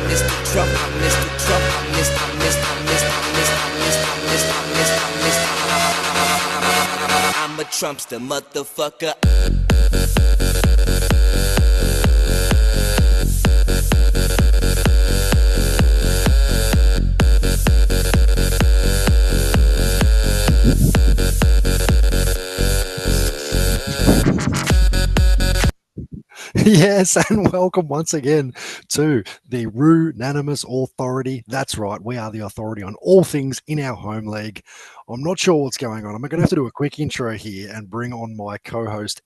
Mr. Trump, I'm Mr. Trump, I'm Mr. I'm Mr. I'm Mr. I'm Mr. I'm Mr. I'm Mr. I'm Mr. I'm a Trumpster, motherfucker. Yes, and welcome once again to the Unanimous Authority. That's right, we are the authority on all things in our home league. I'm not sure what's going on. I'm going to have to do a quick intro here and bring on my co-host,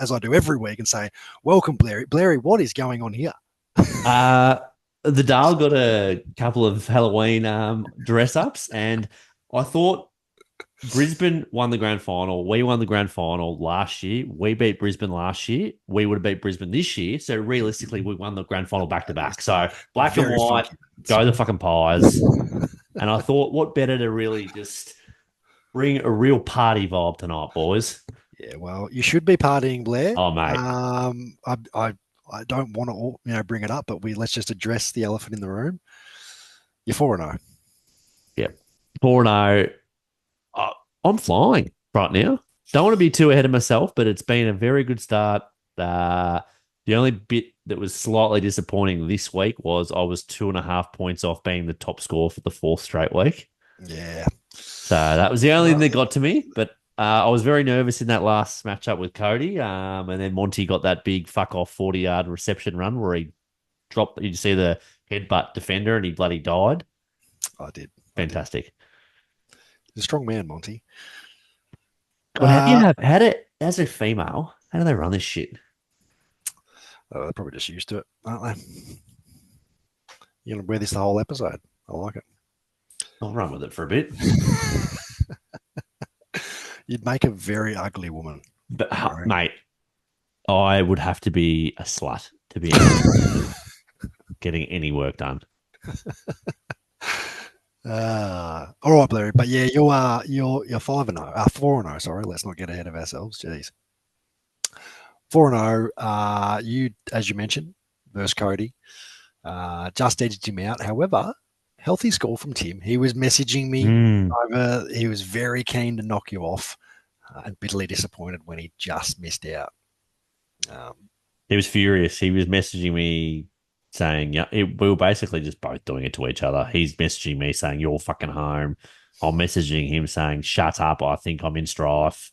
as I do every week, and say, welcome, Blairy. Blairy, what is going on here? The Dale got a couple of Halloween dress ups, and I thought Brisbane won the grand final. We won the grand final last year. We beat Brisbane last year. We would have beat Brisbane this year. So realistically, we won the grand final back to back. So black and white, go the fucking Pies. And I thought, what better to really just bring a real party vibe tonight, boys? Yeah, well, you should be partying, Blair. Oh, mate. I don't want to, bring it up, but let's just address the elephant in the room. You're 4-0. Yep, 4-0. I'm flying right now. Don't want to be too ahead of myself, but it's been a very good start. The only bit that was slightly disappointing this week was I was 2.5 points off being the top scorer for the 4th straight week. Yeah. So that was the only thing that got to me. But I was very nervous in that last matchup with Cody. And then Monty got that big fuck off 40-yard reception run where he dropped, you see the headbutt defender and he bloody died. I did. Fantastic. He's a strong man, Monty. Well, as a female, how do they run this shit? They're probably just used to it, aren't they? You're going to wear this the whole episode. I like it. I'll run with it for a bit. You'd make a very ugly woman. But, mate, I would have to be a slut to be getting any work done. All right, Blair. But yeah, you're 5-0, 4-0. Sorry, let's not get ahead of ourselves. Jeez, 4-0. You, as you mentioned, versus Cody, just edged him out. However, healthy score from Tim. He was messaging me over. He was very keen to knock you off, and bitterly disappointed when he just missed out. He was furious. He was messaging me saying, we were basically just both doing it to each other. He's messaging me saying, you're fucking home. I'm messaging him saying, shut up. I think I'm in strife.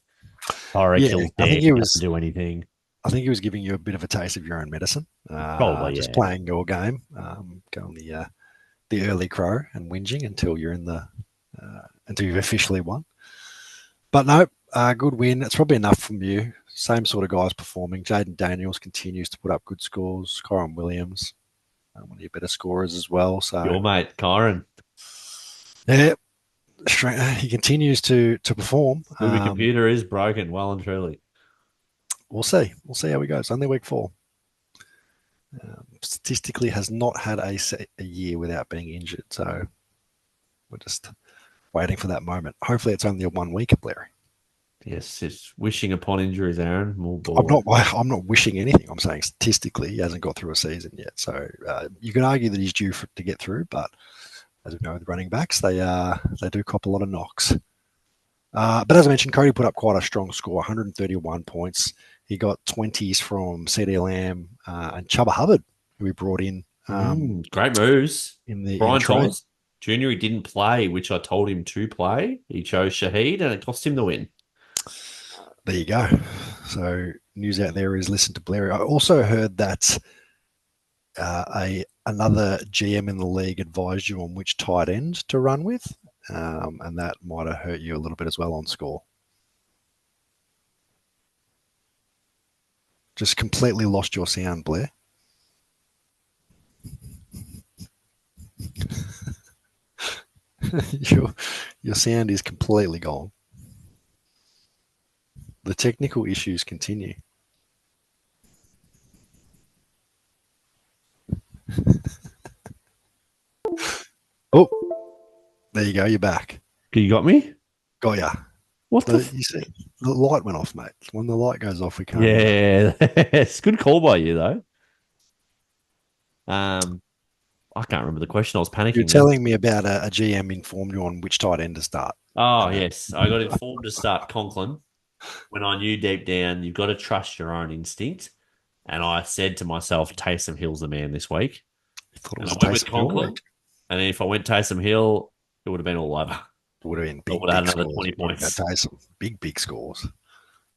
I think he doesn't do anything. I think he was giving you a bit of a taste of your own medicine. Probably, just playing your game, going the early crow and whinging until you're in until you've officially won. But no, good win. It's probably enough from you. Same sort of guys performing. Jaden Daniels continues to put up good scores. Kyron Williams, one of your better scorers as well. So your mate, Kyron. Yeah, he continues to perform. The computer is broken, well and truly. We'll see. We'll see how he goes. Only week 4. Statistically has not had a year without being injured. So we're just waiting for that moment. Hopefully it's only a 1 week, Blair. Yes, it's wishing upon injuries, Aaron. I'm not wishing anything. I'm saying statistically he hasn't got through a season yet. So you can argue that he's due to get through, but as we know with running backs, they do cop a lot of knocks. But as I mentioned, Cody put up quite a strong score, 131 points. He got 20s from CD Lamb and Chubba Hubbard, who we brought in. Great moves. Brian Thomas Jr., he didn't play, which I told him to play. He chose Shaheed, and it cost him the win. There you go. So news out there is listen to Blair. I also heard that another GM in the league advised you on which tight end to run with, and that might have hurt you a little bit as well on score. Just completely lost your sound, Blair. Your sound is completely gone. The technical issues continue. Oh, there you go. You're back. You got me? Got ya. What you see, the light went off, mate. When the light goes off, we can't. Yeah, it's a good call by you, though. I can't remember the question. I was You're panicking then. telling me about a GM informed you on which tight end to start. Oh, yes. I got informed to start Conklin when I knew deep down you've got to trust your own instinct. And I said to myself, Taysom Hill's the man this week. You thought it And was I a went with Taysom Hill Conklin. week. And then if I went Taysom Hill, it would have been all over. I It would have been would have had big another scores. 20 It would have points. got Taysom. Big scores.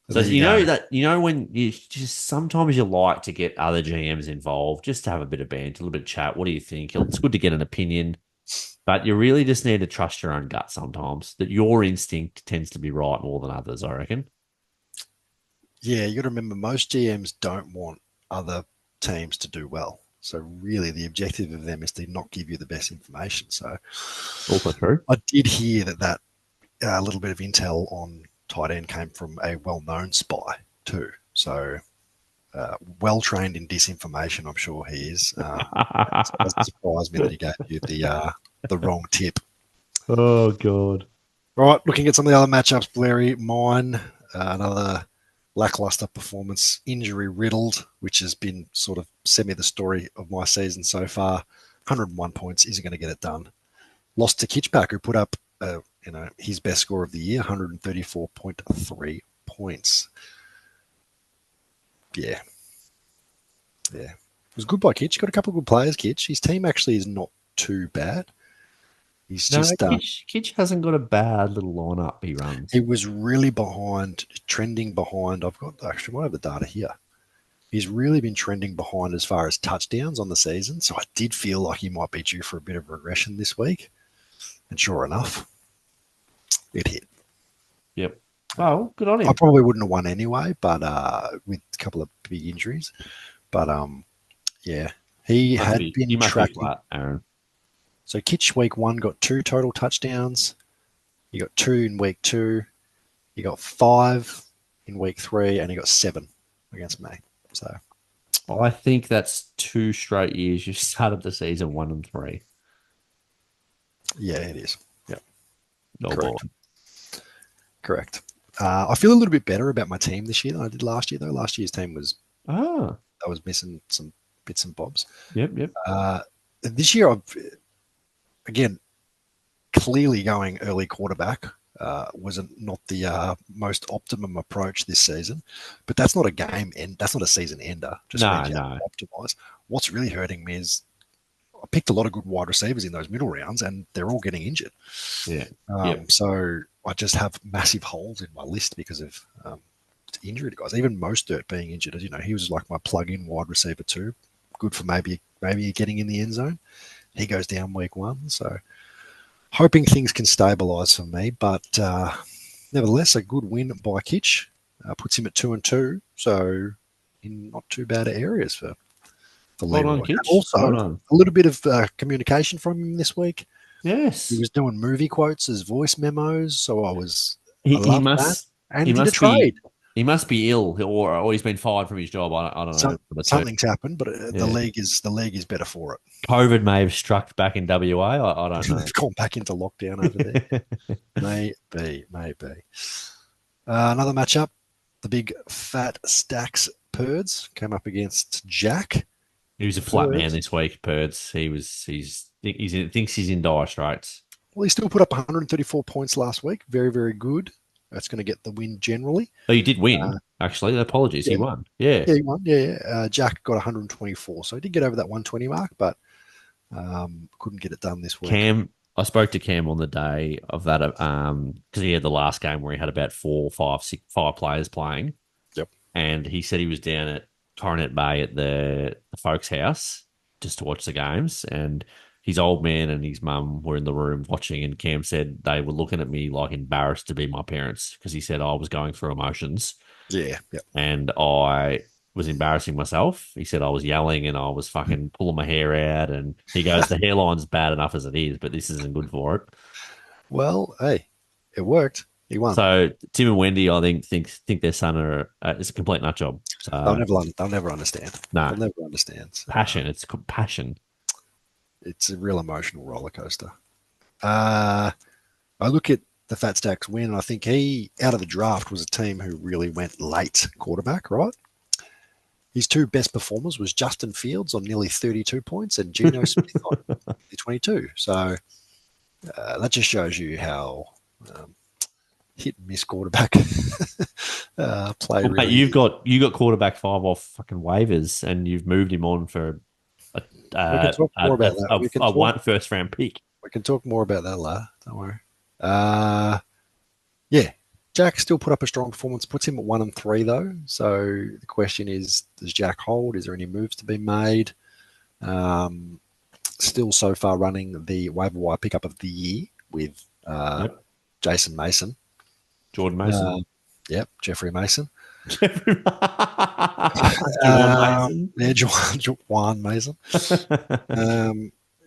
But So there you go. when you just sometimes you like to get other GMs involved just to have a bit of banter, a little bit of chat. What do you think? It's good to get an opinion, but you really just need to trust your own gut sometimes. That your instinct tends to be right more than others, I reckon. Yeah, you got to remember most GMs don't want other teams to do well. So really, the objective of them is to not give you the best information. So Also true. I did hear that little bit of intel on tight end came from a well-known spy too. So well trained in disinformation, I'm sure he is. So it doesn't surprise me that he gave you the wrong tip. Oh God. All right, looking at some of the other matchups, Blairy, mine, another lackluster performance, injury riddled, which has been sort of semi the story of my season so far. 101 points isn't going to get it done. Lost to Kitchpack, who put up his best score of the year, 134.3 points. Yeah. It was good by Kitch. Got a couple of good players, Kitch. His team actually is not too bad. He's No, just Kitch hasn't got a bad little lineup he runs. he was really behind, trending behind. I've got actually might have the data here. He's really been trending behind as far as touchdowns on the season. So I did feel like he might be due for a bit of regression this week. And sure enough, it hit. Yep. Oh, good on I him. probably wouldn't have won anyway, but with a couple of big injuries. But yeah, he had been You must be tracking. flat, Aaron. So Kitch week 1 got 2 total touchdowns. He got 2 in week 2. He got 5 in week 3, and he got 7 against me. So I think that's 2 straight years you started the season 1 and 3. yeah, it is. Yep, Oh, correct. Correct. I feel a little bit better about my team this year than I did last year, though. Last year's team I was missing some bits and bobs. Yep. This year, again, clearly going early quarterback was not the most optimum approach this season, but that's not a game end. That's not a season ender. Just means you have to optimize. What's really hurting me is I picked a lot of good wide receivers in those middle rounds, and they're all getting injured. Yeah. So I just have massive holes in my list because of injured guys. Even Mostert being injured, as you know, he was like my plug-in wide receiver too. Good for maybe getting in the end zone. He goes down week 1, so hoping things can stabilise for me. But nevertheless, a good win by Kitch puts him at 2-2. So in not too bad areas for Leroy. Kitch. Also, a little bit of communication from him this week. Yes, he was doing movie quotes as voice memos. So I was. He I must. that. And he did must a trade. He must be ill, or he's been fired from his job. I don't know. Something's happened, but the league is better for it. COVID may have struck back in WA. I don't know. They've gone back into lockdown over there. Maybe. Another matchup, the big fat Stacks Perds came up against Jack. He was a flat man this week, Perds. He thinks he's in dire straits. Well, he still put up 134 points last week. Very, very good. That's going to get the win generally. Oh, he did win, actually. Apologies. Yeah. He won. Yeah. Yeah, he won. Yeah. Jack got 124. So he did get over that 120 mark, but couldn't get it done this week. I spoke to Cam on the day of that because he had the last game where he had about 5 players playing. Yep. And he said he was down at Coronet Bay at the folks' house just to watch the games. And his old man and his mum were in the room watching, and Cam said they were looking at me like embarrassed to be my parents because he said I was going through emotions. Yeah. And I was embarrassing myself. He said I was yelling and I was fucking pulling my hair out. And he goes, the hairline's bad enough as it is, but this isn't good for it. Well, hey, it worked. He won. So Tim and Wendy, I think their son is a complete nut job. So, they'll never understand. No. They'll never understand. So, passion. It's passion. It's a real emotional roller coaster. I look at the Fat Stacks win, and I think he, out of the draft, was a team who really went late quarterback, right? His two best performers was Justin Fields on nearly 32 points and Geno Smith on nearly 22. So that just shows you how hit and miss quarterback play Well, mate, really. you got quarterback 5 off fucking waivers, and you've moved him on for We can talk more about that. a one first round pick. We can talk more about that later. Don't worry. Yeah, Jack still put up a strong performance. Puts him at 1-3 though. So the question is, does Jack hold? Is there any moves to be made? Still so far running the waiver wire pickup of the year with Jason Mason. Jordan Mason. Yep, Jeffrey Mason. Jordan Mason. Yeah, Juan Mason.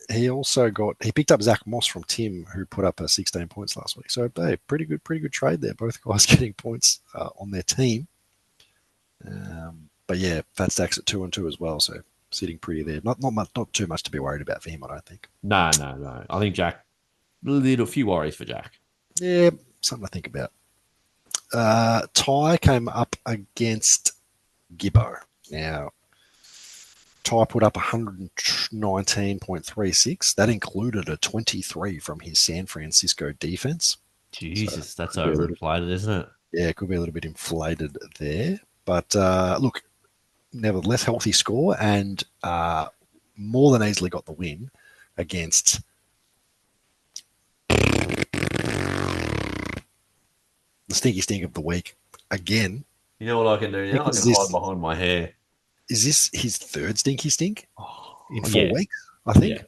He picked up Zach Moss from Tim, who put up 16 points last week. So hey, pretty good trade there. Both guys getting points on their team. But yeah, Fat Stack's at 2-2 as well. So sitting pretty there. Not too much to be worried about for him, I don't think. No. I think Jack. A few worries for Jack. Yeah, something to think about. Ty came up against Gibbo. Now, Ty put up 119.36. That included a 23 from his San Francisco defense. Jesus, so that's overinflated, isn't it? Yeah, it could be a little bit inflated there. But look, nevertheless, healthy score and more than easily got the win against the stinky stink of the week again. You know what I can do now? I can hide behind my hair. Is this his third stinky stink in 4 weeks? I think.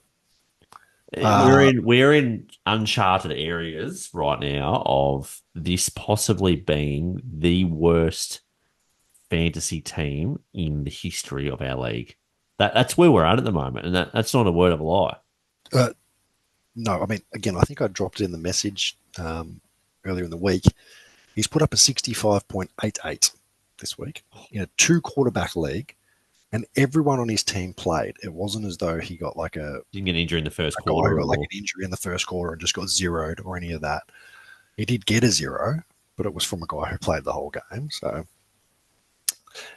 Yeah. We're in uncharted areas right now of this possibly being the worst fantasy team in the history of our league. That's where we're at the moment, and that's not a word of a lie. No, I mean, again, I think I dropped it in the message earlier in the week. He's put up a 65.88 this week in a 2-quarterback league, and everyone on his team played. It wasn't as though he got like didn't get an injury in the first quarter. Guy got like an injury in the first quarter and just got zeroed or any of that. He did get a 0, but it was from a guy who played the whole game. So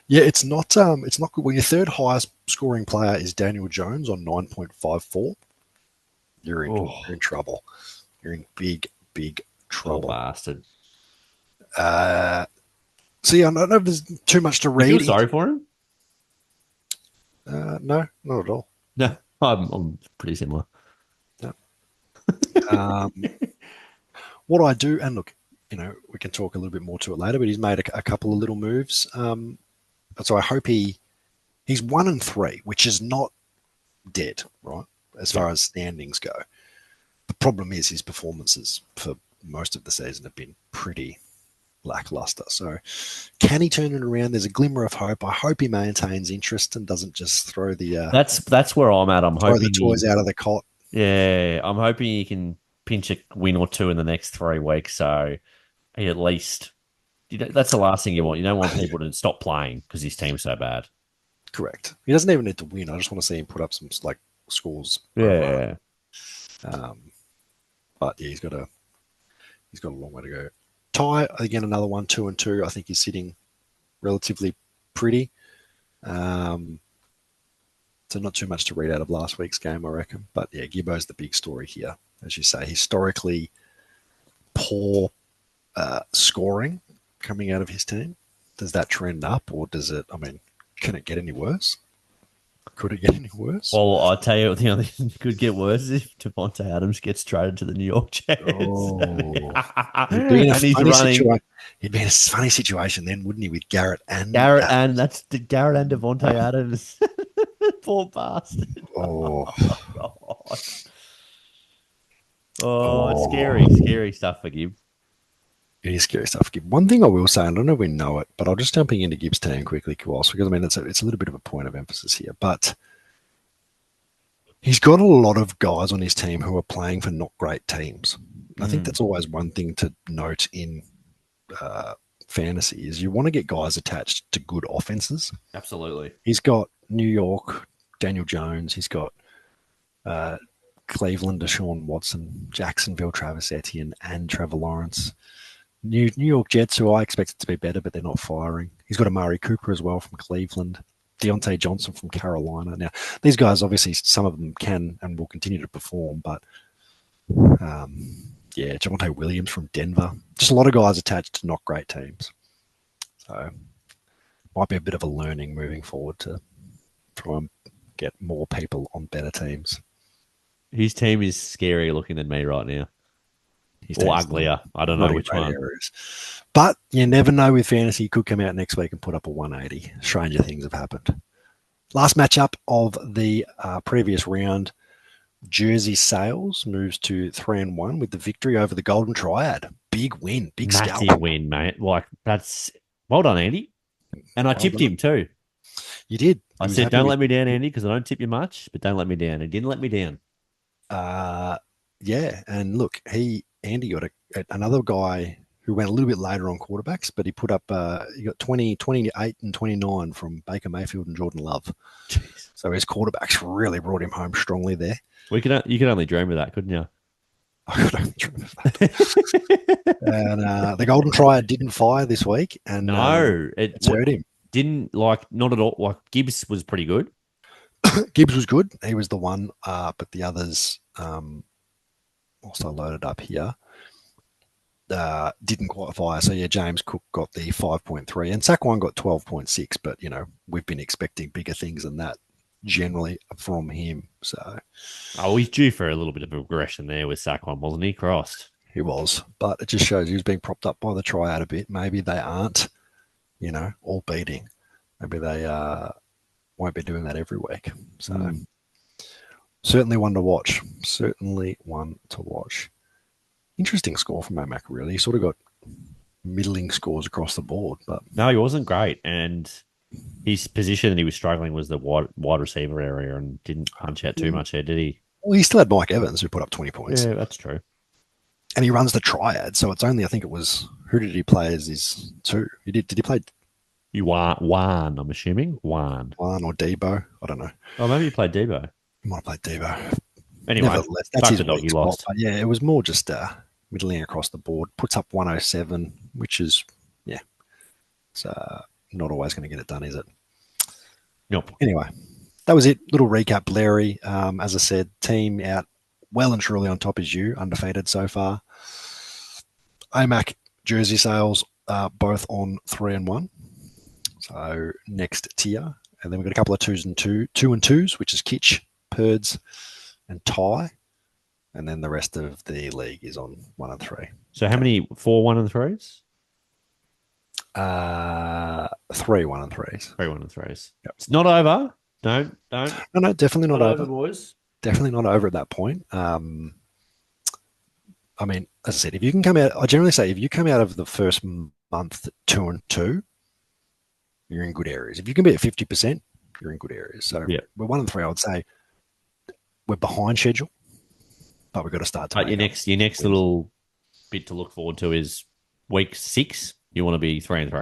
yeah, it's not good. When your third highest scoring player is Daniel Jones on 9.54, you're in trouble. You're in big trouble. Bastard. So yeah, I don't know if there's too much to read. You feel sorry for him? No, not at all. No, I'm pretty similar. No. What I do, and look, we can talk a little bit more to it later, but he's made a couple of little moves. So I hope he's 1-3, which is not dead, right? As far as standings go. The problem is his performances for most of the season have been pretty lackluster. So can he turn it around? There's a glimmer of hope. I hope he maintains interest and doesn't just throw the that's where I'm at. I'm hoping the toys out of the cot. Yeah, I'm hoping he can pinch a win or two in the next 3 weeks. So he at least that's the last thing you want. You don't want people to stop playing because his team's so bad. Correct. He doesn't even need to win. I just want to see him put up some scores. Yeah. But yeah, he's got a long way to go. Ty, again, another one, 2-2. I think he's sitting relatively pretty. So not too much to read out of last week's game, I reckon. But yeah, Gibbo's the big story here. As you say, historically poor scoring coming out of his team. Does that trend up, or does it, can it get any worse? Could it get any worse? Well, I'll tell you, the only thing that could get worse is if Devontae Adams gets traded to the New York Jets. Oh. He'd be in a funny situation then, wouldn't he, with Garrett and that's Garrett and Devontae Adams. Poor bastard. Oh. Oh, scary stuff for Gibb. It is scary stuff. One thing I will say, and I don't know if we know it, but I'll just jumping into Gibbs' team quickly, because it's a little bit of a point of emphasis here. But he's got a lot of guys on his team who are playing for not great teams. I think that's always one thing to note in fantasy is you want to get guys attached to good offenses. Absolutely. He's got New York, Daniel Jones. He's got Cleveland, Deshaun Watson, Jacksonville, Travis Etienne, and Trevor Lawrence. New York Jets, who I expected to be better, but they're not firing. He's got Amari Cooper as well from Cleveland. Deontay Johnson from Carolina. Now, these guys, obviously, some of them can and will continue to perform, but yeah, Javonte Williams from Denver. Just a lot of guys attached to not great teams. So might be a bit of a learning moving forward to try and get more people on better teams. His team is scarier looking than me right now. His Or team's uglier. I don't not know in which great one. areas. But you never know with fantasy. He could come out next week and put up a 180. Stranger things have happened. Last matchup of the previous round, Jersey Sales moves to 3-1 with the victory over the Golden Triad. Big win, big Massive scalp. win, mate. Like, that's well done, Andy. And I tipped him too. You did. I said, don't let me down, Andy, because I don't tip you much, but don't let me down. He didn't let me down. Yeah, and look, Andy got another guy who went a little bit later on quarterbacks, but he put up he got 28 and 29 from Baker Mayfield and Jordan Love. Jeez. So his quarterbacks really brought him home strongly there. You could only dream of that, couldn't you? I don't dream of that. And the Golden Triad didn't fire this week, and No, it's hurt him. Didn't not at all. Like Gibbs was pretty good. Gibbs was good. He was the one, but the others also loaded up here. Didn't qualify. So yeah, James Cook got the 5.3 and Saquon got 12.6, but we've been expecting bigger things than that generally from him. So he's due for a little bit of regression there with Saquon, wasn't he? Crossed. He was, but it just shows he was being propped up by the Triad a bit. Maybe they aren't, all beating. Maybe they won't be doing that every week. So certainly one to watch. Certainly one to watch. Interesting score from Mac, really. He sort of got middling scores across the board. But no, he wasn't great. And his position that he was struggling was the wide receiver area and didn't punch out too much there, did he? Well, he still had Mike Evans who put up 20 points. Yeah, that's true. And he runs the Triad, so it's only, I think it was, who did he play as his two? Did he play Juan, I'm assuming. Juan or Debo? I don't know. Oh, maybe he played Debo. He might have played Debo. Anyway, that's his dog. He spot. lost. But yeah, it was more just middling across the board. Puts up 107, which is, it's not always going to get it done, is it? Nope. Anyway, that was it. Little recap, Larry. As I said, team out well and truly on top is you, undefeated so far. AMAC Jersey Sales both on 3-1. So next tier. And then we've got a couple of 2 and 2s, which is Kitch, Purds, and Ty. And then the rest of the league is on 1 and 3. So how many 4 1 and 3s? 3 1 and 3s. 3 1 and 3s. Yep. It's not over. Don't. No, definitely not over, boys. Definitely not over at that point. I mean, as I said, if you can come out, I generally say if you come out of the first month 2 and 2, you're in good areas. If you can be at 50%, you're in good areas. So we're 1 and 3. I would say we're behind schedule, but we've got to start. Your next little bit to look forward to is week 6. You want to be 3 and 3.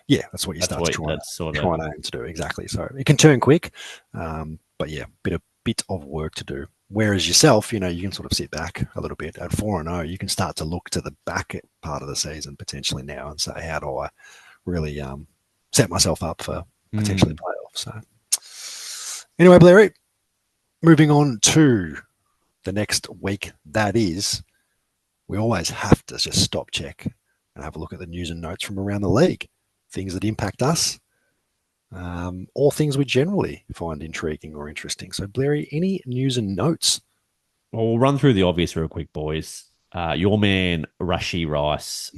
Yeah, that's what you start trying to aim to do. Exactly. So it can turn quick, but yeah, bit of work to do. Whereas yourself, you can sort of sit back a little bit at 4-0. You can start to look to the back part of the season potentially now and say, how do I really set myself up for potentially playoffs? So anyway, Blair, moving on to the next week. That is, we always have to just stop, check, and have a look at the news and notes from around the league, things that impact us, or things we generally find intriguing or interesting. So, Blairy, any news and notes? Well, we'll run through the obvious real quick, boys. Your man, Rashee Rice,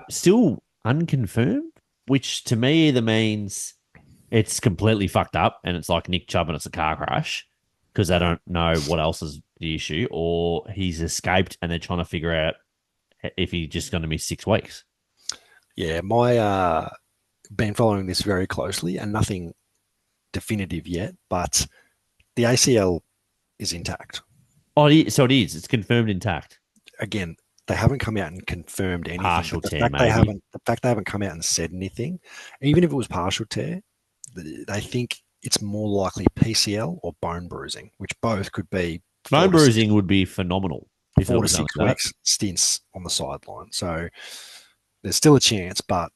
still unconfirmed, which to me either means it's completely fucked up and it's like Nick Chubb and it's a car crash because they don't know what else is the issue, or he's escaped and they're trying to figure out if he's just going to miss 6 weeks. Yeah, my been following this very closely and nothing definitive yet, but the ACL is intact. Oh, so it is. It's confirmed intact. Again, they haven't come out and confirmed anything. Partial the tear, fact maybe. The fact they haven't come out and said anything, even if it was partial tear, they think it's more likely PCL or bone bruising, which both could be. Bone bruising would be phenomenal. 4 to 6 weeks stints on the sideline. So there's still a chance, but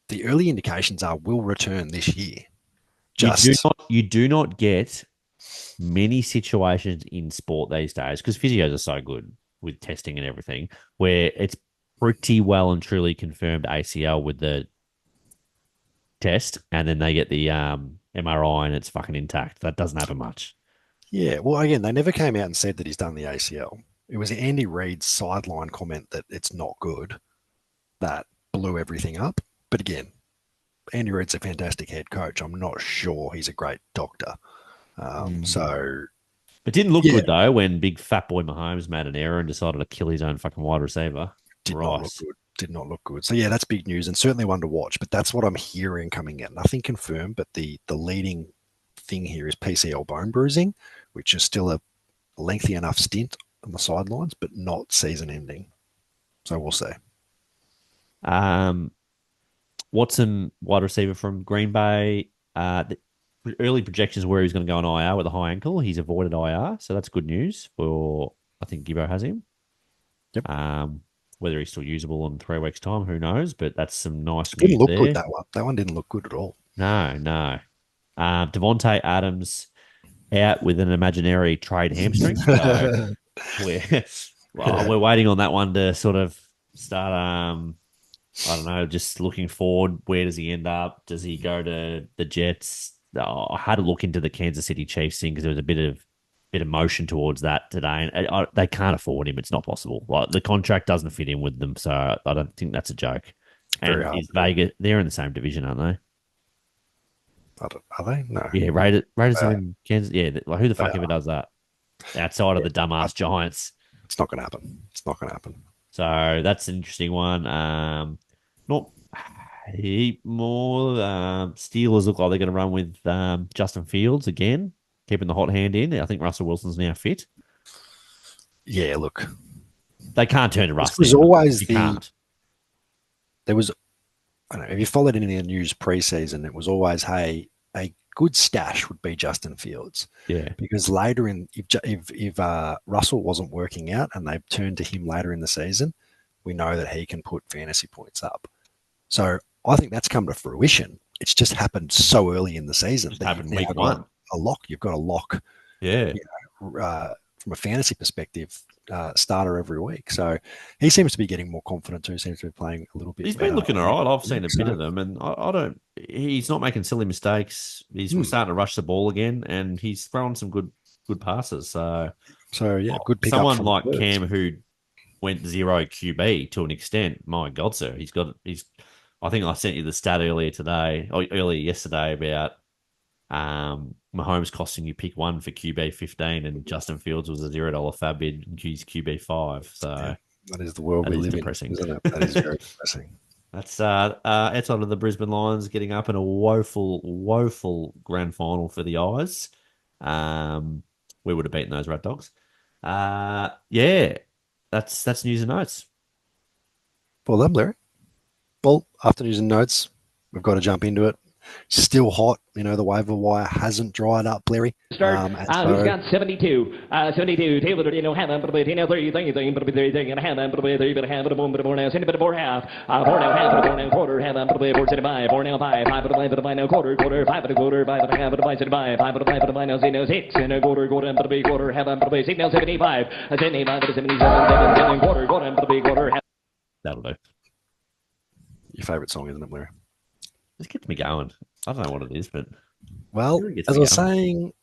the early indications are will return this year. Just You do not get many situations in sport these days because physios are so good with testing and everything where it's pretty well and truly confirmed ACL with the test, and then they get the MRI and it's fucking intact. That doesn't happen much. yeah. Well, again, they never came out and said that he's done the ACL. It was Andy Reid's sideline comment that it's not good that blew everything up. But again, Andy Reid's a fantastic head coach. I'm not sure he's a great doctor. So It didn't look yeah, good though when big fat boy Mahomes made an error and decided to kill his own fucking wide receiver. did not look Rice. good. Did not look good. So yeah, that's big news and certainly one to watch. But that's what I'm hearing coming out. Nothing confirmed, but the leading thing here is PCL bone bruising, which is still a lengthy enough stint on the sidelines, but not season ending. So we'll see. Um, Watson, wide receiver from Green Bay. The early projections were he was going to go on IR with a high ankle. He's avoided IR, so that's good news for. I think Gibbo has him. Yep. Whether he's still usable in 3 weeks' time, who knows? But that's some nice Didn't news look there. good, that one. That one didn't look good at all. No. Devontae Adams out with an imaginary trade hamstring. So we're waiting on that one to sort of start. I don't know, just looking forward. Where does he end up? Does he go to the Jets? I had to look into the Kansas City Chiefs thing because there was a bit of motion towards that today, and they can't afford him. It's not possible. Like the contract doesn't fit in with them, so I don't think that's a joke. Very And hard. is Vegas? They're in the same division, aren't they? Are they? No. Yeah, Raiders are Uh, in Kansas. Yeah, like who the fuck they ever are. does that outside of the dumbass Giants? It's not going to happen. It's not going to happen. So that's an interesting one. Not a heap more. Steelers look like they're going to run with Justin Fields again, keeping the hot hand in. I think Russell Wilson's now fit. Yeah, look. They can't turn to This Russ. was either. always You the. can't. There was. I don't know. If you followed any of the news preseason, it was always, hey, a good stash would be Justin Fields. Yeah. Because later if Russell wasn't working out and they turned to him later in the season, we know that he can put fantasy points up. So I think that's come to fruition. It's just happened so early in the season Just that happened you've now week got one. a lock. You've got a lock. Yeah. From a fantasy perspective, starter every week. So he seems to be getting more confident too. Seems to be playing a little bit. He's been looking all right. I've seen a bit So- of them, and I don't. He's not making silly mistakes. He's starting to rush the ball again, and he's throwing some good passes. So yeah, good pick up someone from like Spurs. Cam who went zero QB to an extent. My God, sir, he's. I think I sent you the stat earlier yesterday about Mahomes costing you pick 1 for QB 15, and Justin Fields was a $0 fab bid and he's QB 5. So Yeah, that is the world that we is live depressing. in, isn't it? That is very depressing. That's outside of the Brisbane Lions getting up in a woeful grand final for the Eyes. We would have beaten those Red Dogs. Yeah, that's news and notes. Well done, Larry. Well, after news and notes, we've got to jump into it. Still hot. The waiver wire hasn't dried up, Larry. Start. Who's got 72? 72. Taylor, Hannah, but 30, 30, but 30, and Hannah, but 30, but Hannah, but more now, send it, but 4 half. 4 now, half, but 4 now, quarter, Hannah, but 4, 75, 4 now, 5, 5, but 5, but now, quarter, 5, but a quarter, 5, but a half, but 5, 75, 5, but 5, but now, 6, and a quarter, but a quarter, Hannah, but 6 now, 75, 75, but 77, 7, quarter, but a quarter, That'll do. Your favourite song, isn't it, Larry? This gets me going. I don't know what it is, but Well, really gets as me I was going. saying,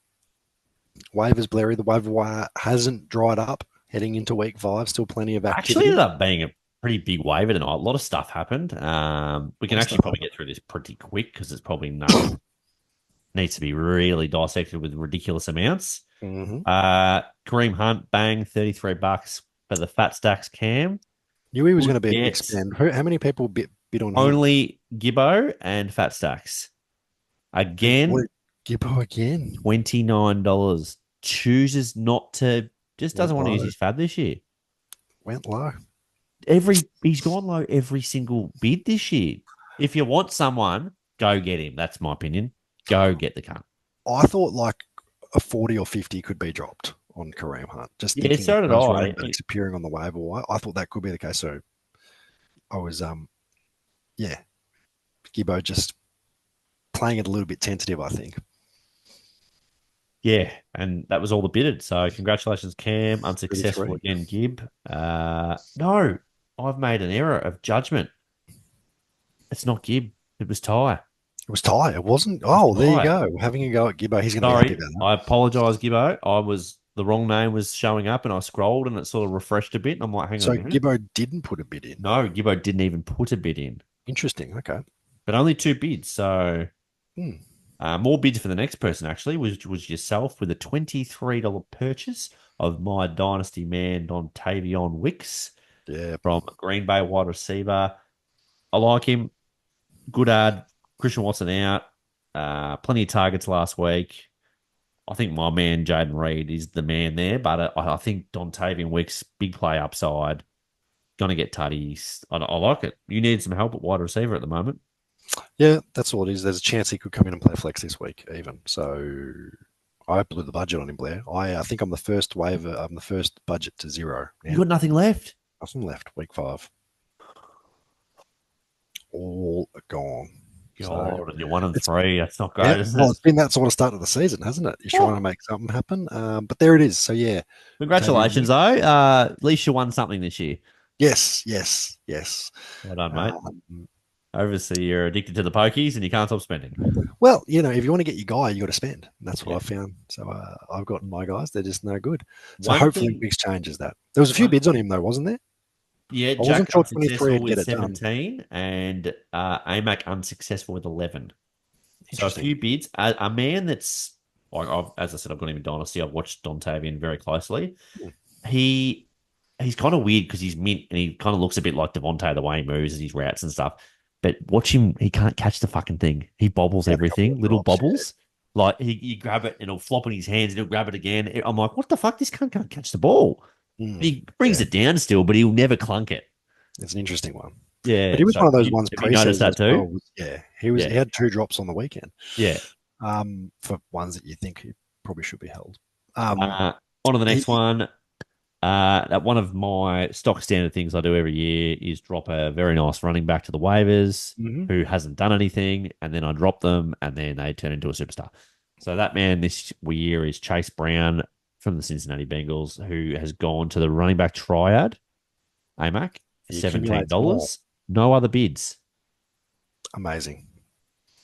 waivers, Larry, the waiver wire hasn't dried up heading into week 5. Still plenty of Actually activity. ended up being a pretty big waiver tonight. A lot of stuff happened. We can actually probably get through this pretty quick because it's probably nothing needs to be really dissected with ridiculous amounts. Mm-hmm. Kareem Hunt, bang, $33 for the fat stacks cam. Knew he was going to be a big Yes. spend. How many people bid on him? Only Gibbo and fat stacks. Again, Gibbo again. $29. Chooses not to, just doesn't want to use low. his fab this year. Went low. He's gone low every single bid this year. If you want someone, go get him. That's my opinion. Go get the cunt. I thought like a 40 or 50 could be dropped on Kareem Hunt. Just Yeah, thinking so of did those I. running backs appearing on the waiver wire. I thought that could be the case. So I was, Gibbo just playing it a little bit tentative, I think. Yeah, and that was all the bidded. So congratulations, Cam. Unsuccessful 33. again, Gib. No, I've made an error of judgment. It's not Gib. It was Ty. It was Ty. It wasn't. Was Oh, there you Ty. go. We're having a go at Gibbo. He's going to be happy Sorry, about that. I apologise, Gibbo. The wrong name was showing up, and I scrolled, and it sort of refreshed a bit. And I'm like, hang on So a minute. Gibbo didn't put a bid in. No, Gibbo didn't even put a bid in, Interesting. Okay. but only 2 bids. So Hmm. more bids for the next person actually, which was yourself with a $23 purchase of my dynasty man Dontavion Wicks Yeah. from Green Bay wide receiver. I like him. Good ad. Christian Watson out. Plenty of targets last week. I think my man Jaden Reed is the man there, but I think Dontavian Wicks, big play upside, going to get tutties. I like it. You need some help at wide receiver at the moment. Yeah, that's all it is. There's a chance he could come in and play flex this week, even. So I blew the budget on him, Blair. I think I'm the first waiver. I'm the first budget to zero. Now. You got nothing left. Nothing left. Week 5. All gone. God, and you're 1 and 3. That's not great, Yeah, isn't well, it? it's been that sort of start of the season, hasn't it? You're trying to make something happen. But there it is. So, yeah. Congratulations, though. At least you won something this year. Yes. Well done, mate. Um, Obviously, you're addicted to the pokies and you can't stop spending. well, if you want to get your guy, you got to spend. And that's what Yeah. I've found. So I've gotten my guys. They're just no good. So One hopefully thing- Wicks changes that. There was a few bids on him, though, wasn't there? Yeah, I wasn't Jack sure 23 unsuccessful would with get it done. 17 and AMAC unsuccessful with 11. So a Interesting. few bids. A man that's, like, as I said, I've got him in Dynasty. I've watched Dontavian very closely. Hmm. He's kind of weird because he's mint and he kind of looks a bit like Devontae the way he moves and his routes and stuff. But watch him, he can't catch the fucking thing. He bobbles everything, little drops, bobbles. Like you grab it and it'll flop in his hands and he'll grab it again. I'm like, what the fuck? This cunt can't catch the ball. He brings it down still, but he'll never clunk it. It's an interesting one. Yeah. But he was so one of those ones have you noticed pre-season that as too? well. Yeah. He Yeah. had 2 drops on the weekend. Yeah. For ones that you think he probably should be held. On to the next one. One of my stock standard things I do every year is drop a very nice running back to the waivers who hasn't done anything, and then I drop them, and then they turn into a superstar. So that man this year is Chase Brown from the Cincinnati Bengals, who has gone to the running back triad, AMAC, for He accumulates more. $17. No other bids. Amazing.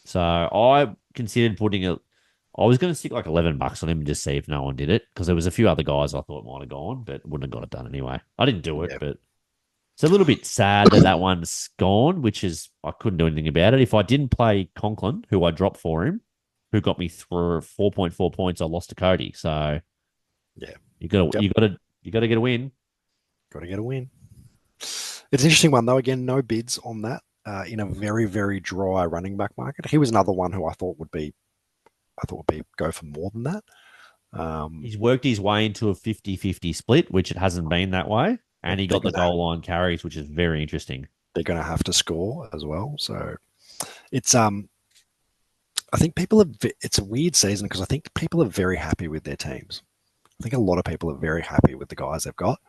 So I considered putting it. I was going to stick like $11 on him and just see if no one did it because there was a few other guys I thought might have gone, but wouldn't have got it done anyway. I didn't do it, Yeah. but it's a little bit sad that one's gone, which is I couldn't do anything about it. If I didn't play Conklin, who I dropped for him, who got me through 4.4 points, I lost to Cody. So Yeah. you got to get a win. Got to get a win. It's an interesting one, though. Again, no bids on that in a very, very dry running back market. He was another one who I thought would go for more than that. He's worked his way into a 50-50 split, which it hasn't been that way. And he got the goal line carries, which is very interesting. They're going to have to score as well. So it's I think it's a weird season because I think people are very happy with their teams. I think a lot of people are very happy with the guys they've got.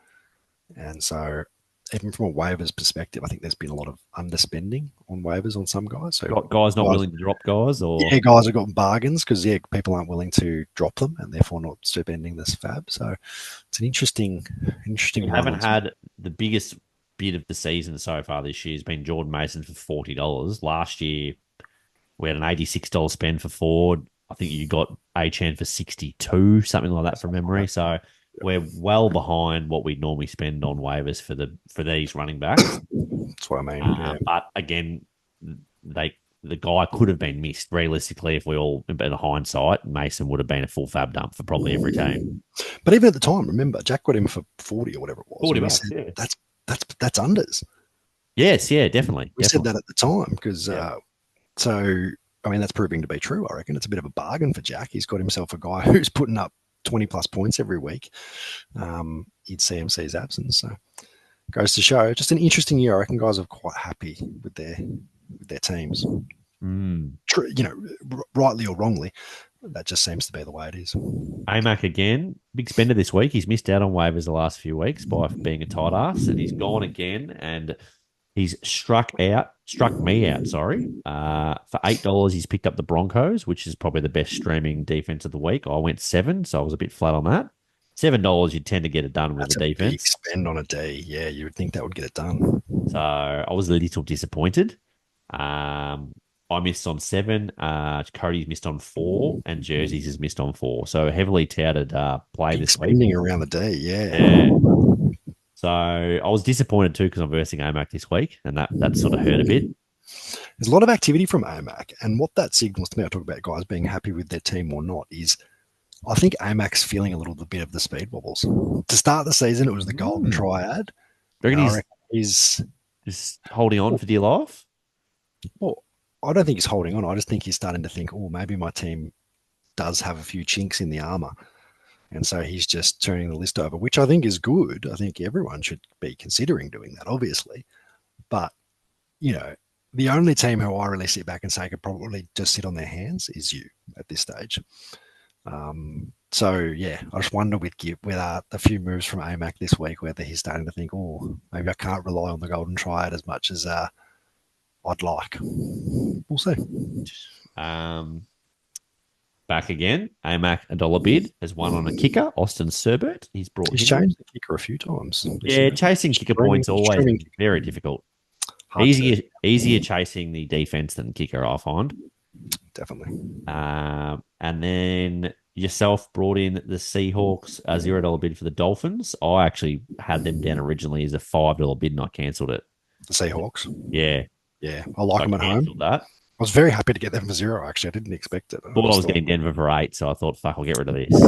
And so even from a waivers perspective, I think there's been a lot of underspending on waivers on some guys. So Got guys not willing to drop guys, or guys have gotten bargains because people aren't willing to drop them and therefore not spending this fab. So it's an interesting. We haven't had the biggest bid of the season so far this year has been Jordan Mason for $40. Last year we had an $86 spend for Ford. I think you got Achan for 62, something like that from memory. So we're well behind what we'd normally spend on waivers for these running backs. That's what I mean. Yeah. But again, the guy could have been missed. Realistically, if we all, in hindsight, Mason would have been a full fab dump for probably every team. But even at the time, remember, Jack got him for 40 or whatever it was. $40, yeah. That's unders. Yes, yeah, definitely. We said that at the time because so I mean that's proving to be true. I reckon it's a bit of a bargain for Jack. He's got himself a guy who's putting up 20 plus points every week. He'd CMC's absence, so goes to show just an interesting year. I reckon guys are quite happy with their teams. True, rightly or wrongly, that just seems to be the way it is. AMAC again, big spender this week. He's missed out on waivers the last few weeks by being a tight ass, and he's gone again. And He's struck me out, sorry. For $8, he's picked up the Broncos, which is probably the best streaming defense of the week. I went 7, so I was a bit flat on that. $7, you tend to get it done with That's the a big defense. spend on a D. Yeah, you would think that would get it done. So I was a little disappointed. I missed on 7. Cody's missed on 4, and Jersey's has missed on 4. So heavily touted play Big this spending week. around the D. Yeah. So I was disappointed too because I'm versing AMAC this week, and that sort of hurt a bit. There's a lot of activity from AMAC, and what that signals to me, I talk about guys being happy with their team or not, is I think AMAC's feeling a little bit of the speed wobbles. To start the season, it was the golden triad. Do you reckon he's just holding on for dear life? Well, I don't think he's holding on. I just think he's starting to think, oh, maybe my team does have a few chinks in the armor. And so he's just turning the list over, which I think is good. I think everyone should be considering doing that, obviously. But, the only team who I really sit back and say could probably just sit on their hands is you at this stage. So, yeah, I just wonder with the few moves from AMAC this week, whether he's starting to think, oh, maybe I can't rely on the golden triad as much as I'd like. We'll see. Back again. AMAC $1 bid has won on a kicker. Austin Serbert. He's changed the kicker a few times. Yeah, chasing kicker points always very difficult. Easier chasing the defense than kicker, I find. Definitely. And then yourself brought in the Seahawks, a $0 bid for the Dolphins. I actually had them down originally as a $5 bid, and I cancelled it. The Seahawks? Yeah. Yeah, I like them at home. That. I was very happy to get them for 0, actually. I didn't expect it. I was getting Denver for 8, so I thought, fuck, I'll get rid of this.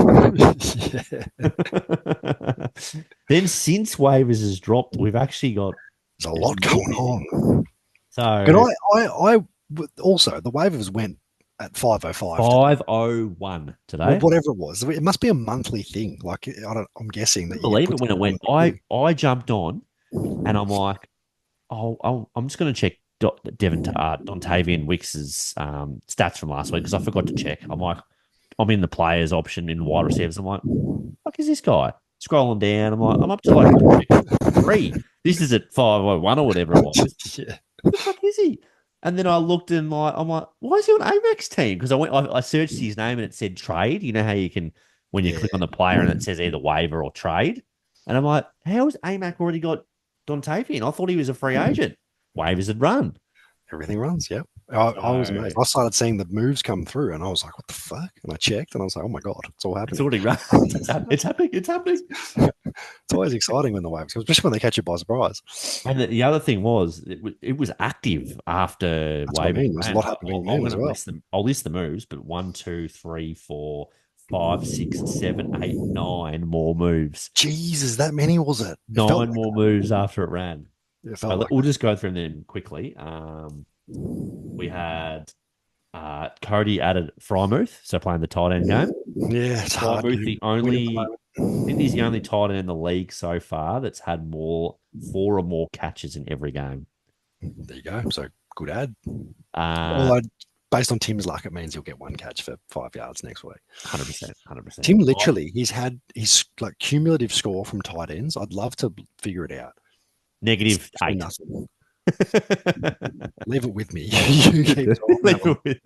Then since waivers has dropped, we've actually got... There's a lot going on. So, but I also, the waivers went at 5:05. 5:01 today. Well, whatever it was. It must be a monthly thing. Like, I'm guessing that... I believe it when it went. I jumped on, and I'm like, I'm just going to check Dontavian Wicks's stats from last week because I forgot to check. I'm like, I'm in the players option in wide receivers. I'm like, fuck is this guy? Scrolling down, I'm up to like 3. This is at 5:01 or whatever it was. Yeah. What the fuck is he? And then I looked and I'm like, why is he on AMAC's team? Because I searched his name and it said trade. You know how you can when you click on the player and it says either waiver or trade. And I'm like, how has AMAC already got Dontavian? I thought he was a free agent. Waivers had run. Everything runs, yeah. I was amazed. I started seeing the moves come through and I was like, what the fuck? And I checked and I was like, oh my God, it's all happening. It's already run. It's happening. It's happening. It's always exciting when the waivers come, especially when they catch you by surprise. And the other thing was, it was active after waivers. There's a lot happening as well. I'll list the moves, but 1, 2, 3, 4, 5, 6, 7, 8, 9 more moves. Jesus, that many was it? 9 more moves after it ran. We'll just go through them quickly. We had Cody added Frymouth, so playing the tight end game. Yeah, it's hard. I think he's the only tight end in the league so far that's had 4 or more catches in every game. There you go. So good ad. Although based on Tim's luck, it means he'll get 1 catch for 5 yards next week. 100%. Tim literally, he's had his like cumulative score from tight ends. I'd love to figure it out. -8. Nothing. Leave it with me. You keep talking.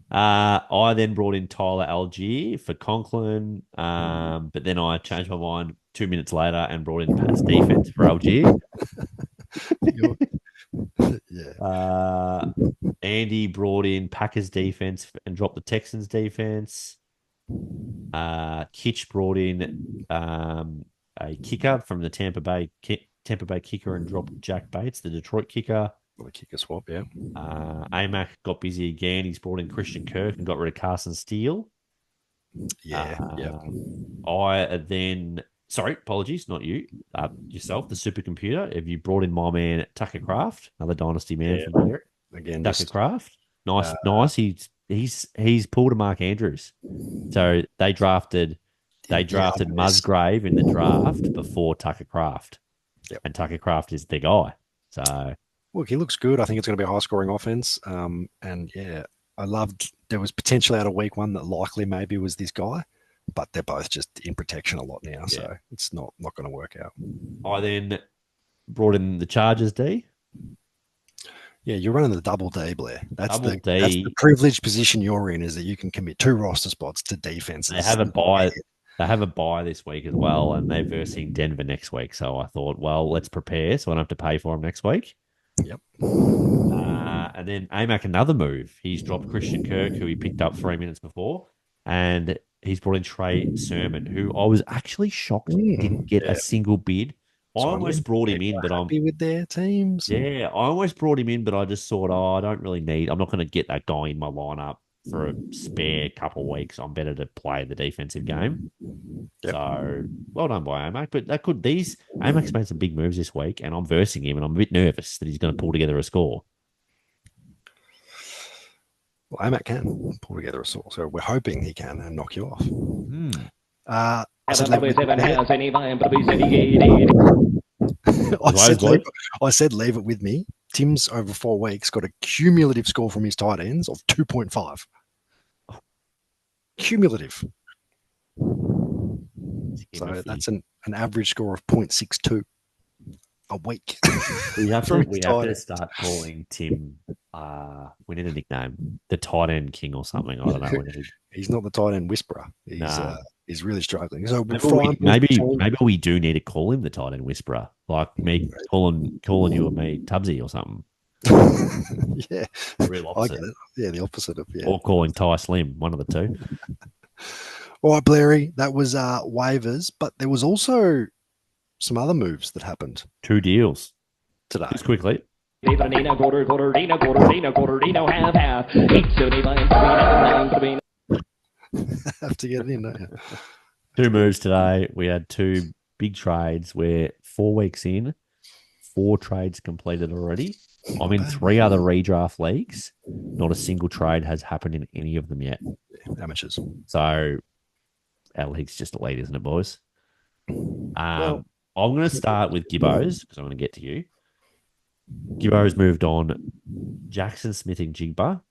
I then brought in Tyler Algier for Conklin, but then I changed my mind 2 minutes later and brought in Pat's defense for Algier. Yeah. Andy brought in Packers defense and dropped the Texans defense. Kitch brought in a kicker from the Tampa Bay kicker and dropped Jack Bates, the Detroit kicker. The kicker swap, yeah. AMAC got busy again. He's brought in Christian Kirk and got rid of Carson Steele. Yeah. Apologies, not you. Yourself, the supercomputer. Have you brought in my man Tucker Craft, another dynasty man from there? Again, Tucker Craft. Nice. He's pulled a Mark Andrews. So they drafted Musgrave in the draft before Tucker Craft. Yep. And Tucker Craft is their guy. So look, he looks good. I think it's going to be a high scoring offense. And yeah, I loved there was potential out of week 1 that likely maybe was this guy, but they're both just in protection a lot now, so it's not going to work out. I then brought in the Chargers D. Yeah, you're running the double D, Blair. That's Double the D. that's the privileged position you're in, is that you can commit 2 roster spots to defenses. They have a bye. They have a bye this week as well, and they're versing Denver next week. So I thought, well, let's prepare so I don't have to pay for them next week. Yep. And then AMAC, another move. He's dropped Christian Kirk, who he picked up 3 minutes before, and he's brought in Trey Sermon, who I was actually shocked didn't get a single bid. I almost brought him in, but I'm happy with their teams. I almost brought him in, but I just thought, I don't really need. I'm not going to get that guy in my lineup for a spare couple of weeks. I'm better to play the defensive game. Yep. So well done by AMAC. But AMAC's made some big moves this week, and I'm versing him, and I'm a bit nervous that he's going to pull together a score. Well, AMAC can pull together a score, so we're hoping he can and knock you off. I said leave it with me. Tim's over 4 weeks got a cumulative score from his tight ends of 2.5. Cumulative. So that's an average score of 0.62 a week. We have to start calling Tim. We need a nickname, the tight end king or something. I don't know. He's not the tight end whisperer. He's really struggling. So maybe we do need to call him the tight end whisperer, like me calling you and me Tubbsy or something. Yeah, real opposite. I get it. Yeah, the opposite of or calling Ty Slim, one of the two. All right, Blairy, that was waivers, but there was also some other moves that happened. 2 deals today. Just quickly. Have to get it in, don't you? 2 moves today. We had 2 big trades. We're 4 weeks in, 4 trades completed already. I'm in 3 other redraft leagues. Not a single trade has happened in any of them yet. Amateurs. So our league's just a lead, isn't it, boys? I'm going to start with Gibbos because I'm going to get to you. Gibbo's moved on Jackson Smith and Jigba,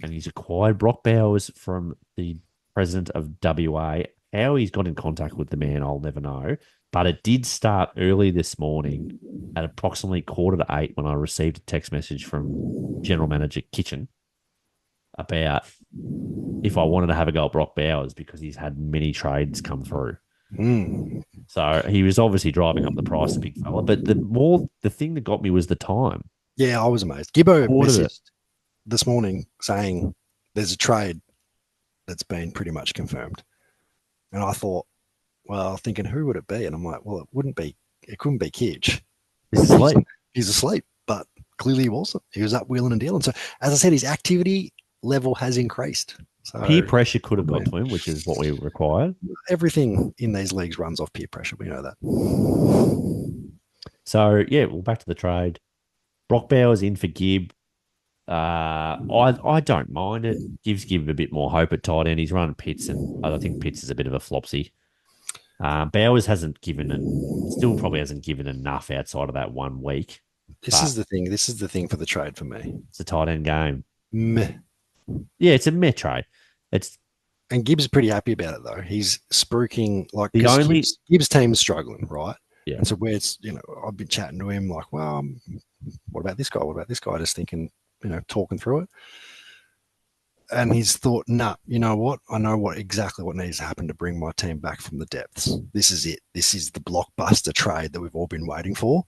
and he's acquired Brock Bowers from the president of WA. How he's got in contact with the man, I'll never know. But it did start early this morning at approximately 7:45 when I received a text message from General Manager Kitchen about if I wanted to have a go at Brock Bowers because he's had many trades come through. So he was obviously driving up the price, a big fella. But the thing that got me was the time. Yeah, I was amazed. Gibbo messaged this morning saying there's a trade that's been pretty much confirmed. And I thought, well, thinking who would it be? And I'm like, well, it couldn't be Kidge. He's asleep. He's asleep, but clearly he wasn't. He was up wheeling and dealing. So as I said, his activity level has increased. So peer pressure could have got to him, which is what we required. Everything in these leagues runs off peer pressure. We know that. So, back to the trade. Brock Bowers in for Gibb. I don't mind it. Gives Gibb a bit more hope at tight end. He's running Pitts, and I think Pitts is a bit of a flopsy. Bowers still probably hasn't given enough outside of that 1 week. This is the thing. This is the thing for the trade for me. It's a tight end game. Meh. Yeah, it's a meh trade. And Gibbs is pretty happy about it though. He's spruiking Gibbs team's struggling, right? Yeah. And so where it's I've been chatting to him like, well, what about this guy? What about this guy? Just thinking, talking through it. And he's thought, nah, you know what? I know exactly what needs to happen to bring my team back from the depths. This is it. This is the blockbuster trade that we've all been waiting for.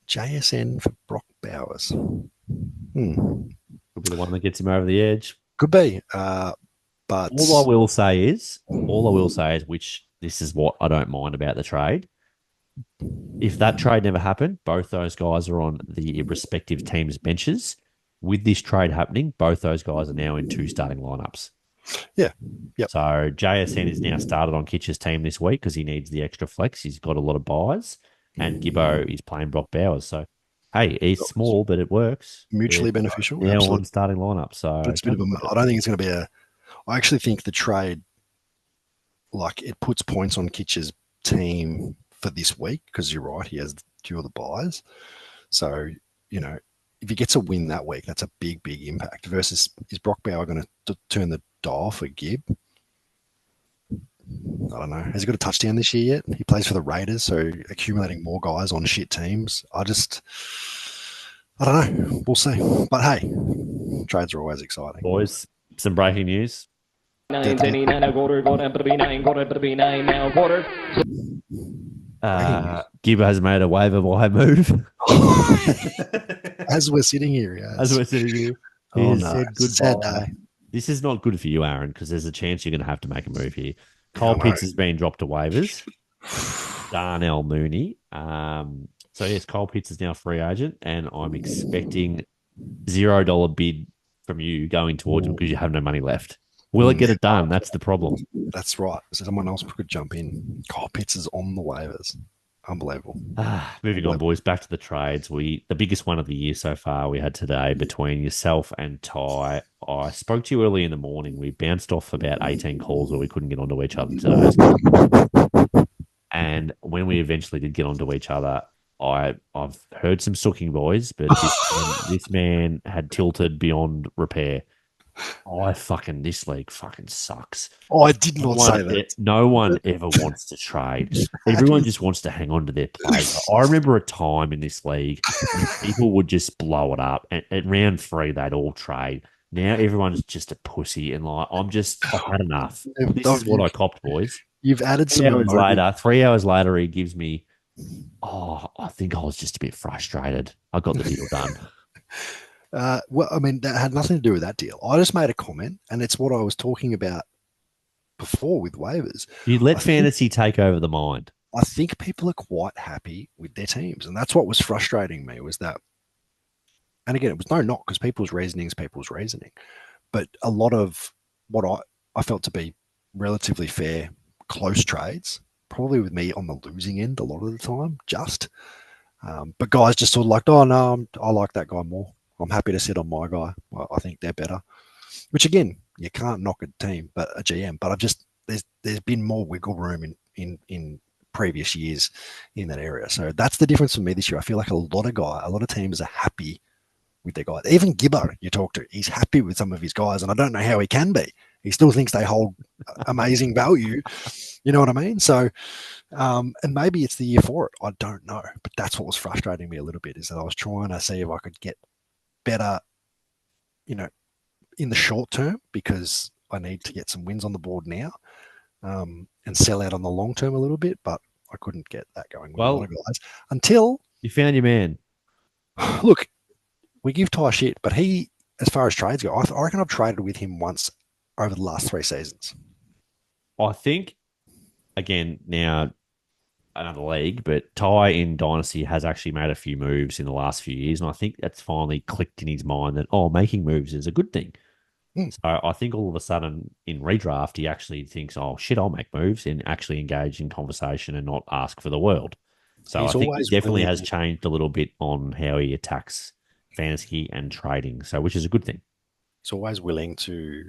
JSN for Brock Bowers. Could be the one that gets him over the edge. Could be. But all I will say is, which this is what I don't mind about the trade. If that trade never happened, both those guys are on the respective teams' benches. With this trade happening, both those guys are now in 2 starting lineups. Yeah. Yep. So JSN is now started on Kitch's team this week because he needs the extra flex. He's got a lot of buys, and Gibbo is playing Brock Bowers. So, hey, he's small, but it works. Mutually beneficial. Now on starting lineup. So it's a bit of I don't think it's going to be I actually think the trade, it puts points on Kitch's team for this week because you're right, he has 2 of the buys. So, if he gets a win that week, that's a big, big impact. Versus, is Brock Bauer going to turn the dial for Gibb? I don't know. Has he got a touchdown this year yet? He plays for the Raiders, so accumulating more guys on shit teams. I don't know. We'll see. But hey, trades are always exciting. Boys, some breaking news. 9.79 a quarter, quarter to be 9, quarter to be 9 now, quarter. Gibber has made a waiver wire move. As we're sitting here, As we're sitting here, he oh has no, said it's a sad goodbye. day. This is not good for you, Aaron, because there's a chance you're going to have to make a move here. Yeah, Cole I know. Pitts has been dropped to waivers. Darnell Mooney. So yes, Cole Pitts is now free agent, and I'm expecting $0 bid from you going towards him because you have no money left. Will it get it done? That's the problem. That's right. So someone else could jump in. Kyle Pitts is on the waivers. Unbelievable. Moving on, boys. Back to the trades. The biggest one of the year so far we had today between yourself and Ty. I spoke to you early in the morning. We bounced off about 18 calls where we couldn't get onto each other today. And when we eventually did get onto each other, I've heard some sooking, boys, but this man had tilted beyond repair. This league fucking sucks. Oh, I did not say that. No one ever wants to trade. Everyone just wants to hang on to their players. I remember a time in this league when people would just blow it up. And at round 3, they'd all trade. Now everyone's just a pussy, and I've had enough. This is what I copped, boys. You've added some 3 hours later, he gives me, I think I was just a bit frustrated. I got the deal done. Well, I mean, that had nothing to do with that deal. I just made a comment, and it's what I was talking about before with waivers. You let fantasy take over the mind. I think people are quite happy with their teams, and that's what was frustrating me was that. And again, it was no knock because people's reasoning is people's reasoning, but a lot of what I felt to be relatively fair, close trades, probably with me on the losing end a lot of the time, but guys just sort of like, oh no, I like that guy more. I'm happy to sit on my guy. I think they're better. Which again, you can't knock a team, but a GM. But there's been more wiggle room in previous years in that area. So that's the difference for me this year. I feel like a lot of teams are happy with their guys. Even Gibbo, you talk to, he's happy with some of his guys, and I don't know how he can be. He still thinks they hold amazing value. You know what I mean? So, and maybe it's the year for it. I don't know, but that's what was frustrating me a little bit is that I was trying to see if I could get better, in the short term because I need to get some wins on the board now, and sell out on the long term a little bit, but I couldn't get that going with a lot of guys until you found your man. Look, we give Ty shit, but he, as far as trades go, I reckon I've traded with him once over the last 3 seasons. I think, again, now another league, but Ty in Dynasty has actually made a few moves in the last few years, and I think that's finally clicked in his mind that, making moves is a good thing. So I think all of a sudden in redraft, he actually thinks, oh, shit, I'll make moves and actually engage in conversation and not ask for the world. So I think he definitely has changed a little bit on how he attacks fantasy and trading, so which is a good thing. He's always willing to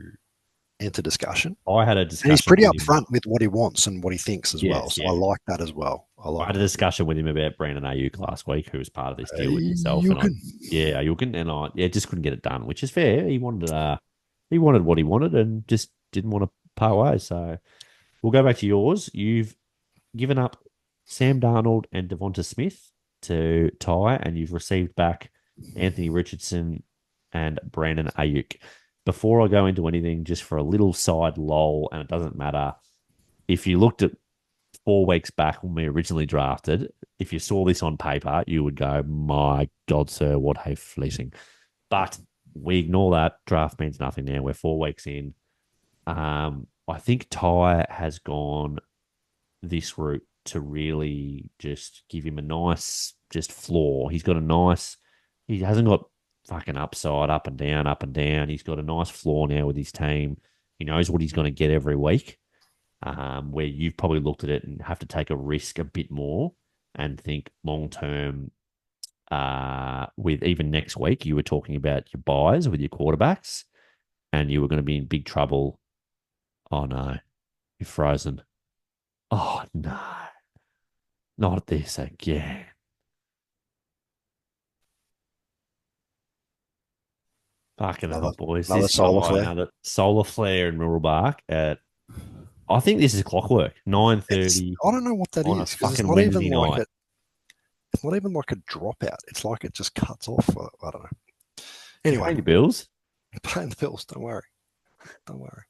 enter discussion. I had a discussion. And he's pretty upfront with what he wants and what he thinks as well. So I like that as well. I had a discussion with him about Brandon Ayuk last week, who was part of this deal with himself. Ayuk, and I just couldn't get it done, which is fair. He wanted what he wanted and just didn't want to part ways. So we'll go back to yours. You've given up Sam Darnold and Devonta Smith to Ty, and you've received back Anthony Richardson and Brandon Ayuk. Before I go into anything, just for a little side lol, and it doesn't matter, if you looked at 4 weeks back when we originally drafted, if you saw this on paper, you would go, my God, sir, what a fleecing. But we ignore that. Draft means nothing now. We're 4 weeks in. I think Ty has gone this route to really just give him a nice just floor. He hasn't got fucking upside, up and down, up and down. He's got a nice floor now with his team. He knows what he's going to get every week, where you've probably looked at it and have to take a risk a bit more and think long-term. With even next week, you were talking about your buys with your quarterbacks and you were going to be in big trouble. Oh, no. You're frozen. Oh, no. Not this again. Fucking hell, boys. Another solar flare. Another solar flare in Middlebark at, I think this is clockwork, 9:30. I don't know what that on is. a fucking it's not Wednesday even like night. It's not even like a dropout. It's like it just cuts off. I don't know. Anyway, Paying the bills. paying the bills. Don't worry. Don't worry.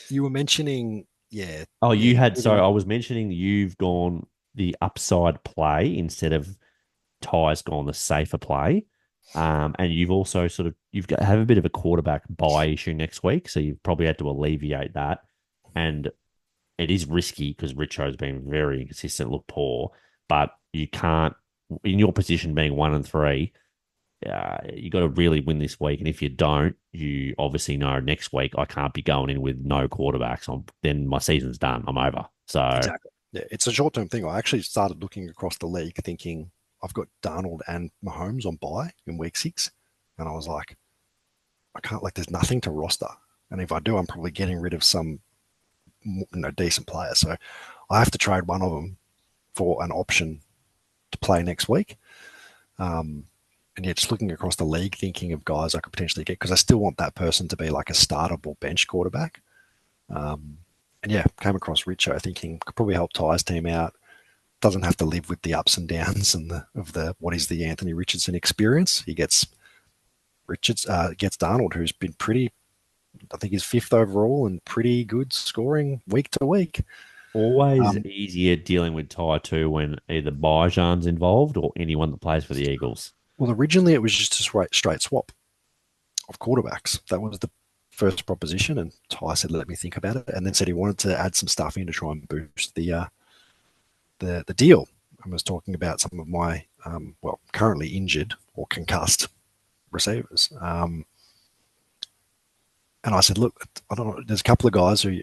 You were mentioning, yeah. Oh, you yeah, had, sorry, I was mentioning you've gone the upside play instead of Ty's gone the safer play. And you've also have a bit of a quarterback buy issue next week. So you've probably had to alleviate that. And it is risky because Richo's been very inconsistent, look poor, but you can't, in your position being 1-3, you got to really win this week. And if you don't, you obviously know next week I can't be going in with no quarterbacks. Then my season's done. I'm over. So exactly. Yeah, it's a short-term thing. I actually started looking across the league thinking I've got Darnold and Mahomes on bye in week 6. And I was like, I can't, like, there's nothing to roster. And if I do, I'm probably getting rid of some decent players. So I have to trade one of them for an option to play next week. And yeah, just looking across the league, thinking of guys I could potentially get because I still want that person to be like a startable bench quarterback. And yeah, came across Richo thinking could probably help Ty's team out. Doesn't have to live with the ups and downs and what is the Anthony Richardson experience. He gets gets Darnold, who's been pretty. I think he's 5th overall and pretty good scoring week to week. always easier dealing with Ty too when either Bijan's involved or anyone that plays for the Eagles. Well, originally it was just a straight swap of quarterbacks. That was the first proposition, and Ty said, "Let me think about it," and then said he wanted to add some stuff in to try and boost the deal. I was talking about some of my currently injured or concussed receivers, and I said, "Look, I don't know. There's a couple of guys who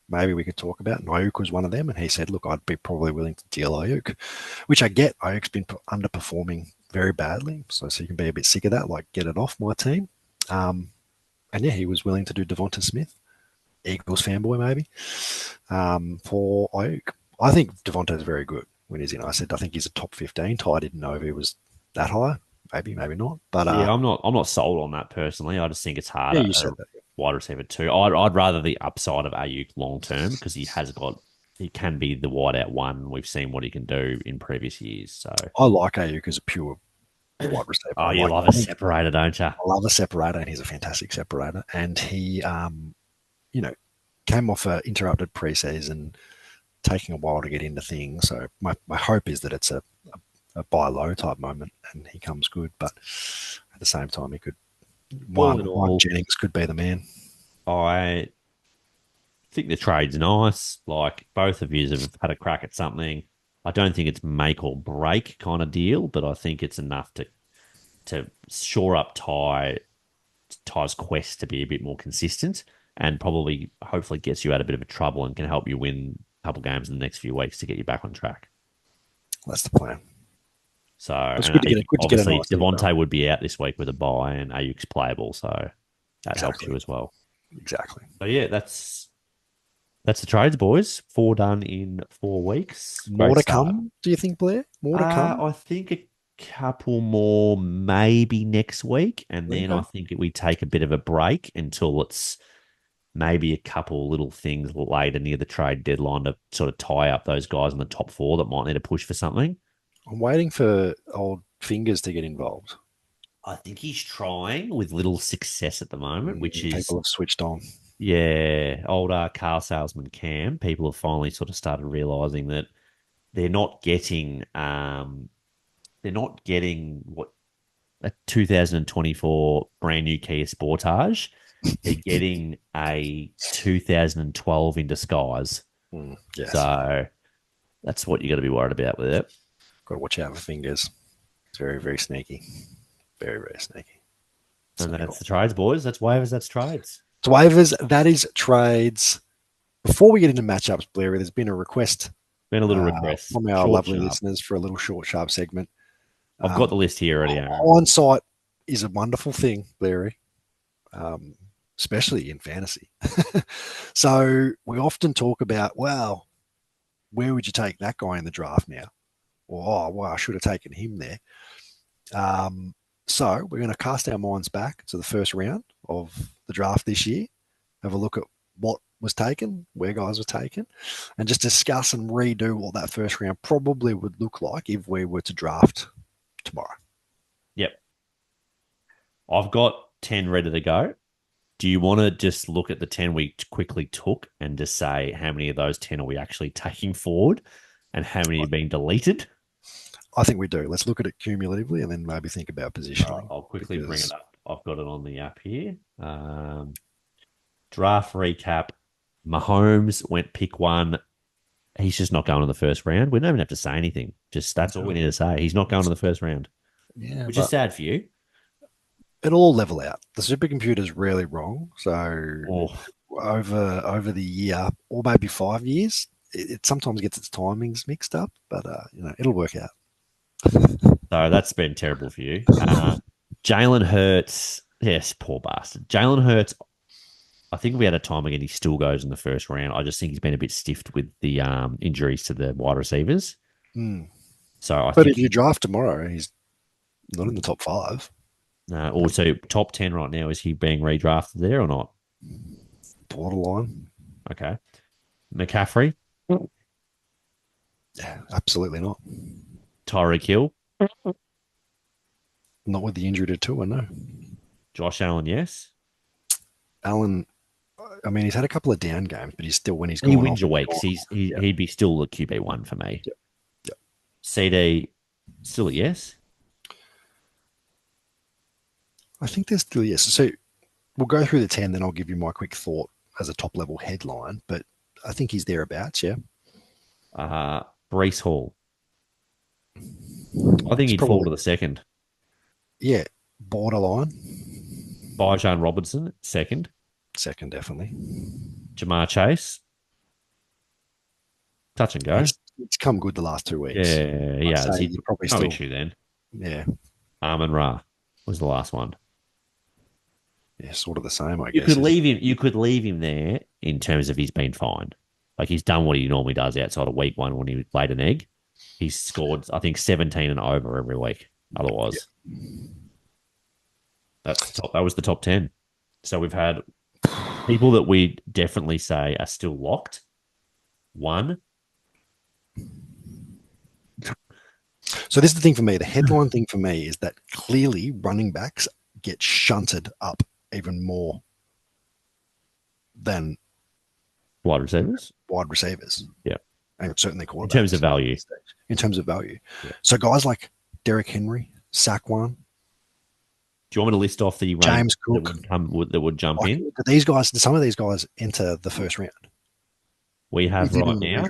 maybe we could talk about." And Ayuk was one of them, and he said, "Look, I'd be probably willing to deal Ayuk," which I get. Ayuk's been underperforming very badly, so you can be a bit sick of that. Like, get it off my team. And yeah, he was willing to do Devonta Smith, Eagles fanboy maybe, for Ayuk. I think Devonta is very good when he's in. I said I think he's a top 15. Ty didn't know if he was that high. Maybe not. But yeah, I'm not sold on that personally. I just think it's harder. Yeah, you said that. Wide receiver too. I'd rather the upside of Ayuk long term because he can be the wideout one. We've seen what he can do in previous years. So I like Ayuk as a pure wide receiver. oh, you love a separator, don't you? I love a separator, and he's a fantastic separator. And he, came off an interrupted preseason, taking a while to get into things. So my hope is that it's a buy low type moment, and he comes good. But at the same time, he could one Jennings could be the man. I think the trade's nice. Like both of you have had a crack at something. I don't think it's make or break kind of deal, but I think it's enough to shore up Ty's quest to be a bit more consistent and probably hopefully gets you out a bit of a trouble and can help you win a couple games in the next few weeks to get you back on track. That's the plan. So obviously Devontae would be out this week with a bye and Ayuk's playable, so that helps you as well. Exactly. So yeah, that's the trades, boys. 4 done in 4 weeks. More to come, do you think, Blair? More to come? I think a couple more maybe next week, and then I think we take a bit of a break until it's maybe a couple little things later near the trade deadline to sort of tie up those guys in the top 4 that might need to push for something. I'm waiting for old Fingers to get involved. I think he's trying with little success at the moment, which is people have switched on. Yeah, old car salesman Cam. People have finally sort of started realizing that they're not getting what a 2024 brand new Kia Sportage. They're getting a 2012 in disguise. Yes. So that's what you got to be worried about with it. Got to watch out for Fingers. It's very, very sneaky. Very, very sneaky. And that's the trades, boys. That's waivers. That's trades. It's waivers. That is trades. Before we get into matchups, Blair, there's been a request. Been a little request from our lovely listeners for a little short, sharp segment. I've got the list here already, Aaron. Hindsight is a wonderful thing, Larry, especially in fantasy. So we often talk about, well, where would you take that guy in the draft now? Or, I should have taken him there. So we're going to cast our minds back to the first round of the draft this year, have a look at what was taken, where guys were taken, and just discuss and redo what that first round probably would look like if we were to draft tomorrow. Yep. I've got 10 ready to go. Do you want to just look at the 10 we quickly took and just say how many of those 10 are we actually taking forward and how many are being deleted? I think we do. Let's look at it cumulatively and then maybe think about positioning. I'll quickly bring it up. I've got it on the app here. Draft recap. Mahomes went pick 1. He's just not going in the first round. We don't even have to say anything. Just that's all we need to say. He's not going in the first round, which is sad for you. It'll all level out. The supercomputer's rarely wrong. So over the year, or maybe 5 years, it sometimes gets its timings mixed up, but it'll work out. So that's been terrible for you. Jalen Hurts, yes, poor bastard. Jalen Hurts, I think we had a time again, he still goes in the first round. I just think he's been a bit stiffed with the injuries to the wide receivers. So I think if you draft tomorrow, he's not in the top 5. Also, top 10 right now, is he being redrafted there or not? Borderline. Okay. McCaffrey? Yeah, absolutely not. Tyreek Hill? Not with the injury to Tua, no. Josh Allen, yes. Allen, I mean, he's had a couple of down games, but he's still, when he's gone, he wins your weeks. He'd be still a QB1 for me. Yep. CD, still a yes. I think there's still yes. So we'll go through the 10, then I'll give you my quick thought as a top level headline. But I think he's thereabouts. Yeah. Breece Hall. I think he'd fall to the second. Yeah, borderline. Bijan Robinson, second. Second, definitely. Jamar Chase. Touch and go. It's come good the last 2 weeks. Yeah. He's probably no still issue then. Yeah. Amon Ra was the last one. Yeah, sort of the same, I You guess. You could leave him there in terms of he's been fined. Like he's done what he normally does outside of week 1 when he laid an egg. He's scored, I think, 17 and over every week. Otherwise, that was the top 10. So we've had people that we definitely say are still locked. 1. So this is the thing for me. The headline thing for me is that clearly running backs get shunted up even more than wide receivers. Yeah. And certainly quarterbacks. In terms of value. Yeah. So guys like Derrick Henry, Saquon. Do you want me to list off the James Cook that would jump in? Some of these guys enter the first round. We have right now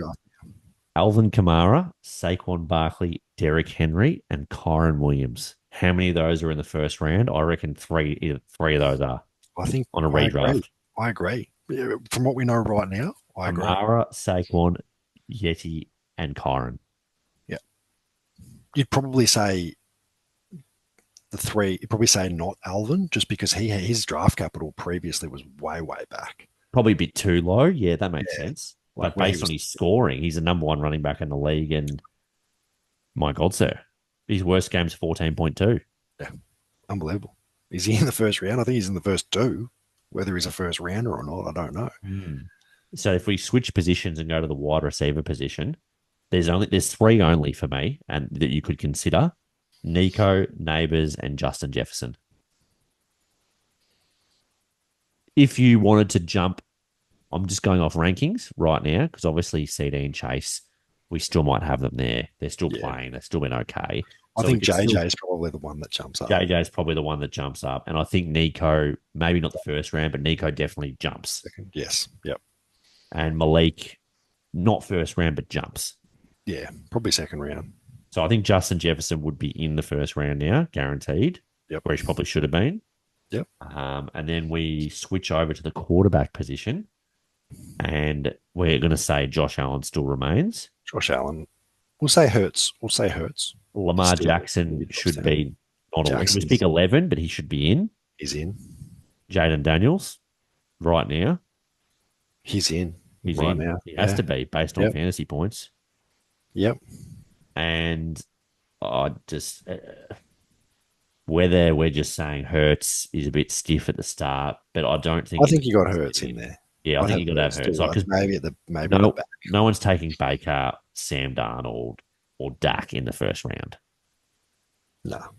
Alvin Kamara, Saquon Barkley, Derrick Henry, and Kyron Williams. How many of those are in the first round? I reckon three of those are. I think on a redraft. I agree. From what we know right now, I agree. Kamara, Saquon, Yeti, and Kyron. Yeah. You'd probably say the 3. You'd probably say not Alvin, just because his draft capital previously was way, way back. Probably a bit too low. Yeah, that makes sense. Like based on his scoring, he's the number 1 running back in the league, and my God, sir, his worst game's 14.2. Yeah, unbelievable. Is he in the first round? I think he's in the first 2. Whether he's a first rounder or not, I don't know. So if we switch positions and go to the wide receiver position, there's 3 only for me, and that you could consider: Nico, Neighbors, and Justin Jefferson. If you wanted to jump, I'm just going off rankings right now because obviously CD and Chase, we still might have them there. They're still playing. They've still been okay. I think JJ is probably the one that jumps up. JJ is probably the one that jumps up. And I think Nico, maybe not the first round, but Nico definitely jumps. Second. Yes. Yep. And Malik, not first round, but jumps. Yeah, probably second round. So I think Justin Jefferson would be in the first round now, guaranteed. Yep. Where he probably should have been. Yep. And then we switch over to the quarterback position. And we're going to say Josh Allen still remains. Josh Allen. We'll say Hurts. Lamar Jackson should be not a He was pick 11, but he should be in. He's in. Jaden Daniels, right now. He's in. He's right in. Now. He has to be based on fantasy points. Yep. And I just whether we're just saying Hurts is a bit stiff at the start, but I don't think. I think you got Hurts in there. Yeah, I I'd think you got to have still Hurts. Like, 'cause maybe at the no, back. no one's taking Baker, Sam Darnold, or Dak in the first round. No.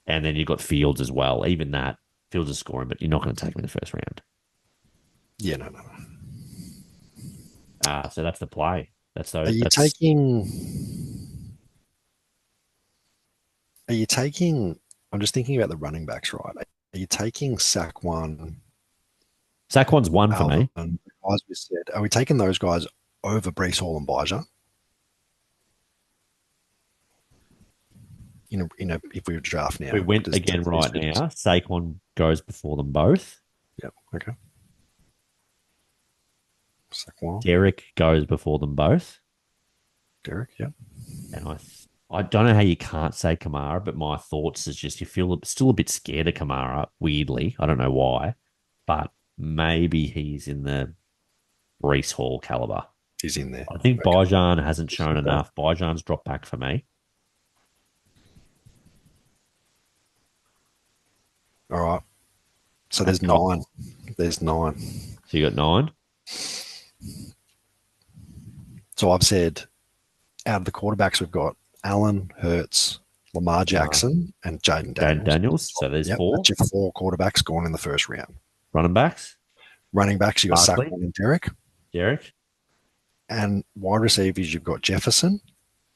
And then you've got Fields as well. Even that, Fields is scoring, but you're not going to take him in the first round. Yeah, no. So that's the play. That's Are those. you That's taking? Are you taking? I'm just thinking about the running backs, right? Are you taking Saquon, Saquon's one for me. Alvin, guys we said? Are we taking those guys over Brees Hall and Baja? If we were to draft now, We went again right now. Saquon goes before them both. Yep. Okay. Saquon, Derek goes before them both. Derek. Yep. And I don't know how you can't say Kamara, but my thoughts is just you feel still a bit scared of Kamara, weirdly. I don't know why, but maybe he's in the Reese Hall caliber. He's in there. I think Okay. Bajan hasn't shown enough. Bajan's dropped back for me. All right. So there's 9. There's 9. So you got 9. So I've said out of the quarterbacks, we've got Allen, Hurts, Lamar Jackson, and Jaden Daniels. So there's 4. That's your 4 quarterbacks gone in the first round. Running backs? Running backs, you've got Barkley. Saquon and Derek. And wide receivers, you've got Jefferson.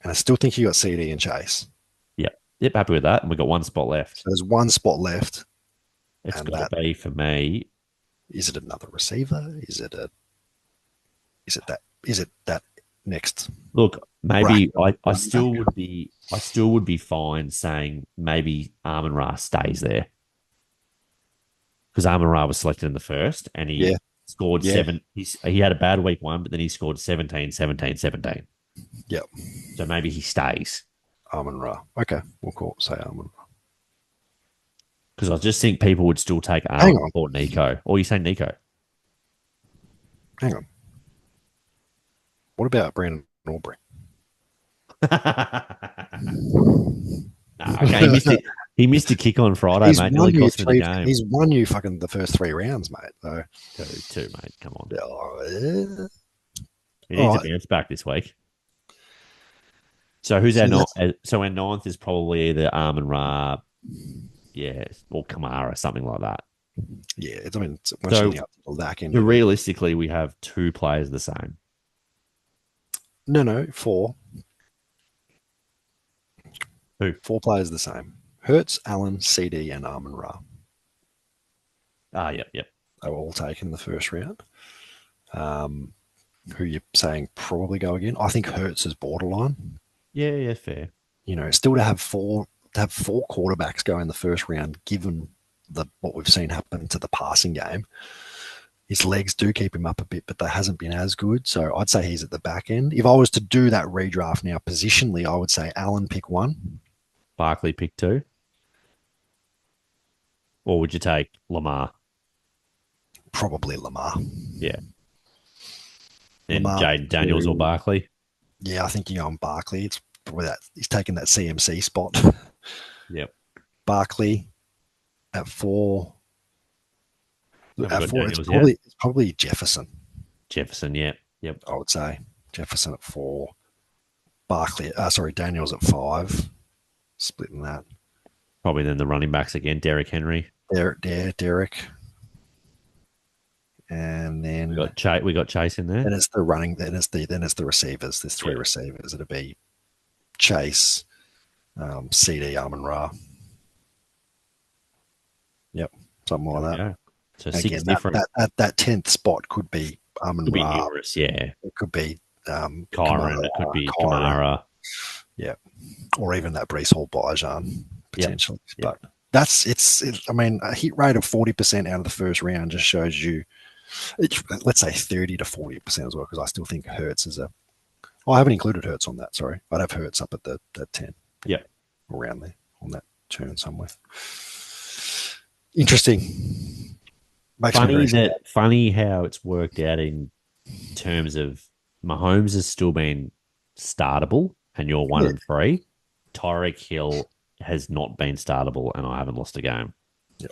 And I still think you got CD and Chase. Yep, happy with that. And we've got 1 spot left. So there's 1 spot left. It's got to be for me. Is it another receiver? Is it that next? Look, maybe I still would be fine saying maybe Amon Ra stays there. Because Amon Ra was selected in the first and he scored 7. He had a bad week 1, but then he scored 17, 17, 17. Yep. So maybe he stays. Amon Ra. Okay, say Amon Ra. Because I just think people would still take Amon or Nico. Or you say Nico? Hang on. What about Brandon Aubrey? Okay, he missed a kick on Friday, mate. Nearly cost me the game. He's won you fucking the first 3 rounds, mate. So. Two, mate. Come on. He Yeah. needs to bounce back this week. So who's our ninth? So our 9th is probably either Amon Ra, or Kamara, something like that. Yeah, it's up to the back end. So realistically, we have 2 players the same. No, 4. Who? 4 players the same. Hurts, Allen, CD, and Amon Ra. Yep. They were all taken in the first round. Who you're saying probably go again? I think Hurts is borderline. Yeah, fair. Still to have 4 quarterbacks go in the first round, given what we've seen happen to the passing game. His legs do keep him up a bit, but they hasn't been as good. So I'd say he's at the back end. If I was to do that redraft now positionally, I would say Allen pick 1. Barkley pick 2. Or would you take Lamar? Probably Lamar. Yeah. And Jaden Daniels or Barkley? Yeah, I think you go on Barkley. It's probably that he's taking that CMC spot. Yep. Barkley at 4. At 4, Daniels, it's probably Jefferson. Jefferson, yeah. Yep. I would say Jefferson at 4. Daniels at 5. Splitting that. Probably then the running backs again. Derrick Henry. Derek. And then we got Chase in there. Then it's the running. Then it's the receivers. There's 3 receivers. It'll be Chase, CD, Amon Ra. Yep, something like that. So again, 6 different. That 10th spot could be Amon Ra. Numerous, yeah. It could be Kyron. It could be Kamara. Yeah, or even that Brees Hall Bajan potentially. Yep. But it's. I mean, a hit rate of 40% out of the first round just shows you. Let's say 30 to 40% as well, because I still think Hurts is a. Oh, I haven't included Hurts on that. Sorry, I'd have Hurts up at the 10. Yeah, around there on that turn somewhere. Interesting. Funny how it's worked out in terms of Mahomes has still been startable, and you're 1 and 3. Tyreek Hill has not been startable, and I haven't lost a game. Yep.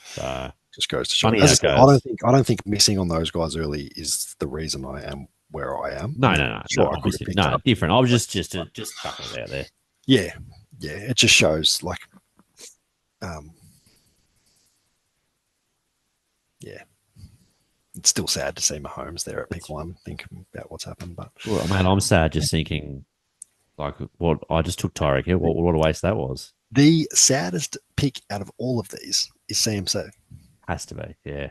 So Just goes to show. Funny As how I it said, goes. I don't think missing on those guys early is the reason I am where I am. No, I mean, no, no, sure, no. I could have Obviously, picked no, up. different. I was just chucking it out there. Yeah, yeah. It just shows like, yeah. It's still sad to see Mahomes there at pick one, thinking about what's happened. But Well, man, I'm sad just thinking, like, what I just took Tyreek Hill. What a waste that was. the saddest pick out of all of these is CMC Has to be, yeah.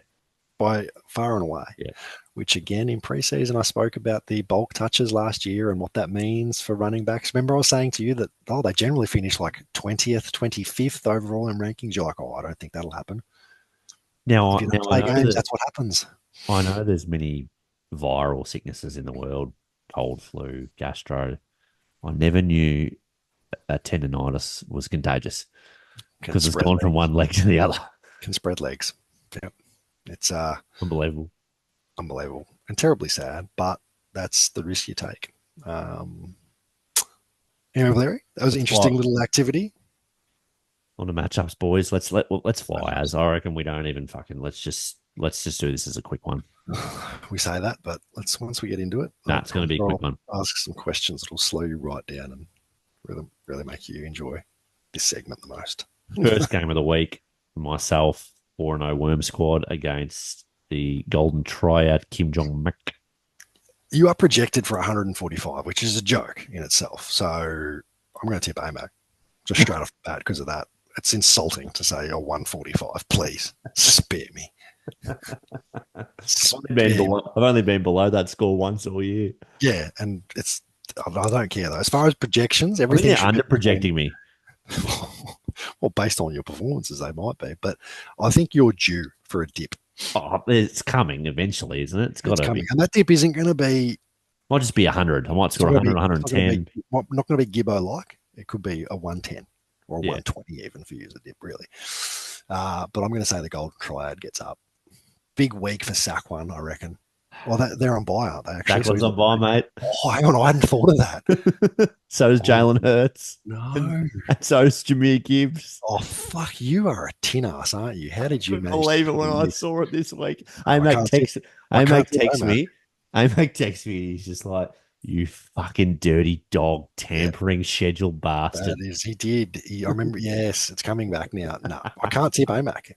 by far and away. Yeah. Which again, in preseason, I spoke about the bulk touches last year and what that means for running backs. Remember, I was saying to you that they generally finish like 20th, 25th overall in rankings. You're like, I don't think that'll happen. Now, If you don't I play know games, that that's what happens. I know there's many viral sicknesses in the world, cold, flu, gastro. I never knew a tendonitis was contagious because it's gone from one leg to the other. Can spread legs. Yep. It's Unbelievable. unbelievable and terribly sad, but that's the risk you take. Anyway, Larry, that was an interesting little activity. On the matchups, boys. Let's fly. As I reckon, we don't even fucking. Let's just do this as a quick one. We say that, but once we get into it, Nah, it's going to be a quick one. Ask some questions that'll slow you right down and really make you enjoy this segment the most. First game of the week, myself, 4-0 Worm Squad against the Golden Triad, Kim Jong Mak. You are projected for 145, which is a joke in itself. So I'm going to tip AMAC just straight off the bat because of that. It's insulting to say you're 145. Please spare me. I've only been below that score once all year. Yeah, and I don't care though. As far as projections, everything they're under projecting me. Well, based on your performances, they might be, but I think you're due for a dip. Oh, it's coming eventually, isn't it? It's got to be. And that dip isn't going to be. Might just be 100. I might score 100, 110. Not going to be Gibbo-like. It could be a 110 or a 120 even for you as a dip, really. But I'm going to say the Golden Triad gets up. Big week for Saquon, I reckon. Well, they're on bye, aren't they? Actually, Saquon's on bye, mate. Oh, hang on, I hadn't thought of that. So is Jalen Hurts. No. And so is Jameer Gibbs. Oh, fuck, you are a tin ass, aren't you? How did you manage believe it when I saw it this week? I text me. He's just like, you fucking dirty dog, tampering schedule bastard. That is, he did. I remember, yes, it's coming back now. No, I can't tip AMAC.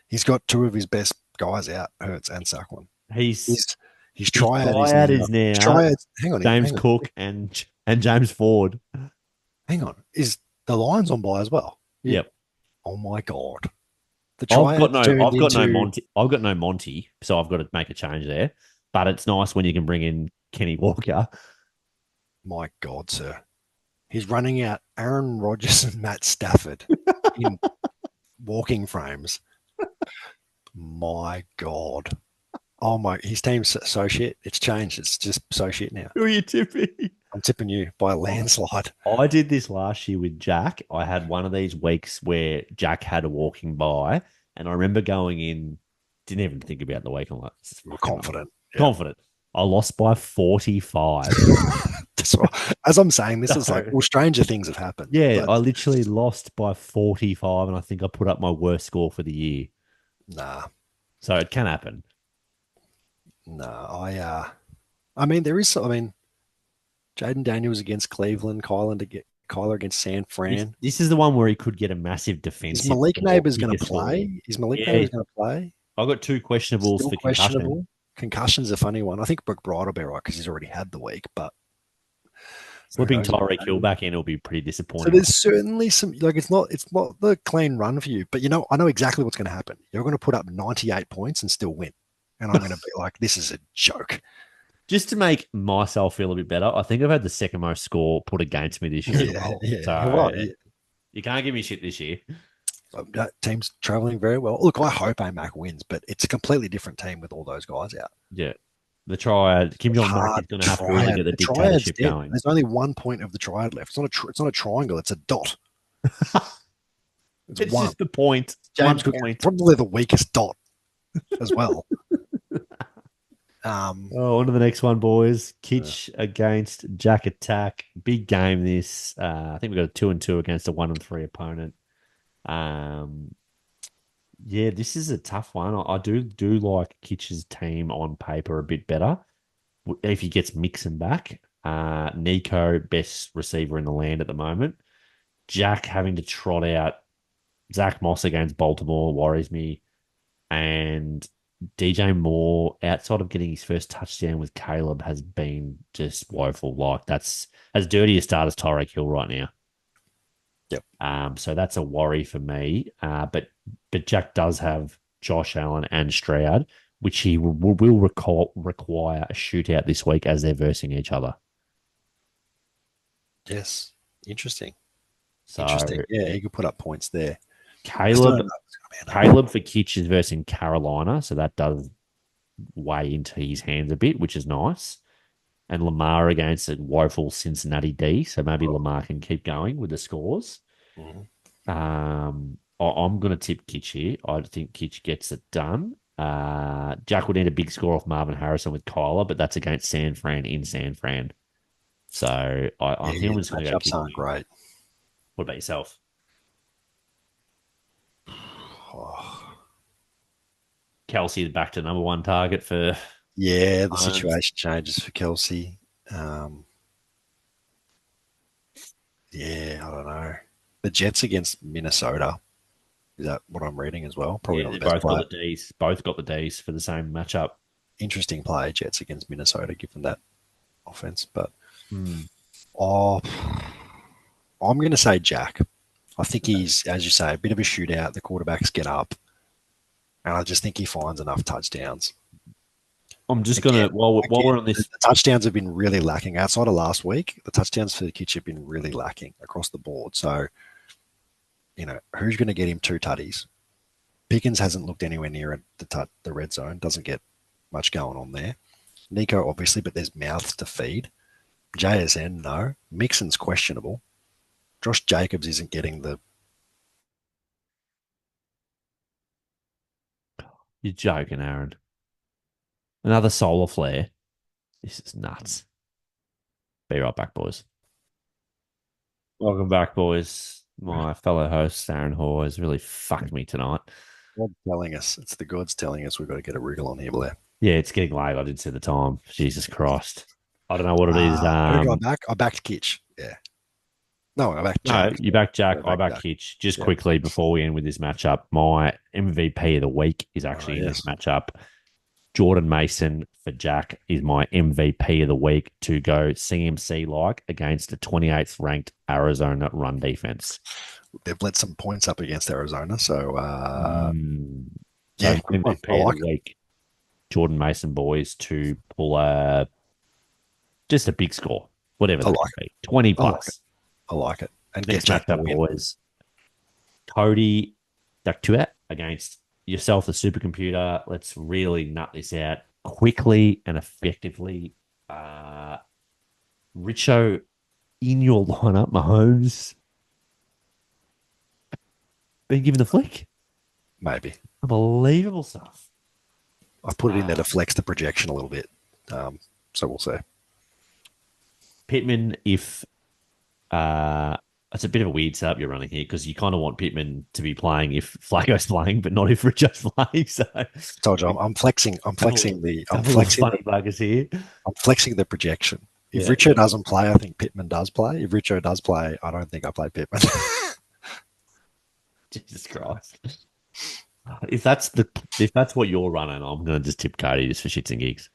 He's got two of his best guys out, Hurts and Saquon. His triad is now. Hang on, James Cook and James Ford. Hang on, is the Lions on bye as well? Yep. Oh my god. I've got no Monty, so I've got to make a change there. But it's nice when you can bring in Kenny Walker. My God, sir. He's running out Aaron Rodgers and Matt Stafford in walking frames. My God. Oh my, his team's so shit. It's changed. It's just so shit now. Who are you tipping? I'm tipping you by a landslide. I did this last year with Jack. I had one of these weeks where Jack had a walking by, and I remember going in, didn't even think about the week. I'm like, confident. Confident. I lost by 45. That's right. As I'm saying, this is like, well, stranger things have happened. Yeah, I literally lost by 45, and I think I put up my worst score for the year. Nah. So it can happen. No, I mean, Jaden Daniels against Cleveland, Kyler against San Fran. This is the one where he could get a massive defensive. Is Malik Neighbors going to play? Neighbors going to play? I've got two questionables for concussion. Concussion's a funny one. I think Brooke Bright will be right because he's already had the week, but slipping Tyreek Hill back in will be pretty disappointing. So there's certainly some, like, it's not the clean run for you, but I know exactly what's going to happen. You're going to put up 98 points and still win. And I'm going to be like, this is a joke. Just to make myself feel a bit better, I think I've had the second most score put against me this year. You can't give me shit this year. That team's traveling very well. Look, I hope AMAC wins, but it's a completely different team with all those guys out. Yeah. The Triad, Kim Jong-un is going to have to really get the dictatorship going. There's only one point of the Triad left. It's not a triangle, it's a dot. It's just the point. James Cook, probably the weakest dot as well. On to the next one, boys. Kitch against Jack Attack. Big game this. I think we've got a 2-2 against a 1-3 opponent. Yeah, this is a tough one. I do like Kitch's team on paper a bit better if he gets Mixon back. Nico, best receiver in the land at the moment. Jack having to trot out Zach Moss against Baltimore worries me. And DJ Moore, outside of getting his first touchdown with Caleb, has been just woeful. Like that's as dirty a start as Tyreek Hill right now. Yep. So that's a worry for me. But Jack does have Josh Allen and Stroud, which he will require a shootout this week as they're versing each other. Yes. Interesting. So Interesting. Yeah, he could put up points there. I still don't Caleb know if it's going to be enough. Caleb for Kitch is versing Carolina, so that does weigh into his hands a bit, which is nice. And Lamar against a woeful Cincinnati D, so maybe Lamar can keep going with the scores. Mhm. I'm going to tip Kitch here. I think Kitch gets it done. Jack would need a big score off Marvin Harrison with Kyler, but that's against San Fran in San Fran. So I think Yeah, I'm just going to go matchups Kitch. aren't great. What about yourself? Oh, Kelsey back to number one target for yeah, the Mahomes. situation changes for Kelsey. Yeah, I don't know. The Jets against Minnesota. Is that what I'm reading as well? Probably Yeah, not they the best both got play. the D's. Both got the D's for the same matchup. Interesting play, Jets against Minnesota, given that offense. But Hmm. oh, I'm going to say Jack. I think he's, as you say, a bit of a shootout. The quarterbacks get up, and I just think he finds enough touchdowns. I'm just Again, gonna while we're on the this. touchdowns have been really lacking. Outside of last week, the touchdowns for the Kitch have been really lacking across the board. So, who's going to get him two tutties? Pickens hasn't looked anywhere near the red zone. Doesn't get much going on there. Nico, obviously, but there's mouths to feed. JSN, no. Mixon's questionable. Josh Jacobs isn't getting the. You're joking, Aaron. Another solar flare. This is nuts. Be right back, boys. Welcome back, boys. My fellow host, Aaron Hoare, has really fucked me tonight. God's telling us. It's the gods telling us we've got to get a wriggle on here, Blair. Yeah, it's getting late. I didn't see the time. Jesus Christ. I don't know what it is. Who do I back? I backed Kitch. Yeah. No, I backed No, Jack. you back Jack. I I back back Jack. Hitch. Just Yeah. quickly before we end with this matchup, my MVP of the week is actually in this yes. matchup. Jordan Mason for Jack is my MVP of the week to go CMC like against the 28th ranked Arizona run defense. They've let some points up against Arizona, so So yeah, my good one. I MVP of like the week, Jordan Mason boys to pull just a big score, whatever that like could be, 20 I like plus. I like it. And Next get Jack to matchup, win. boys. Cody Daktuet against yourself, the supercomputer. Let's really nut this out quickly and effectively. Richo in your lineup, Mahomes been given the flick. Maybe. Unbelievable stuff. I've put it in there to flex the projection a little bit. So we'll see. Pittman, if it's a bit of a weird setup you're running here because you kind of want Pittman to be playing if Flacco's playing, but not if Richo's playing. So Told you I'm flexing. I'm flexing funny buggers here. I'm flexing the projection. If Yeah. Richo doesn't play, I think Pittman does play. If Richo does play, I don't think I play Pittman. Jesus Christ. If that's what you're running, I'm gonna just tip Cody just for shits and gigs.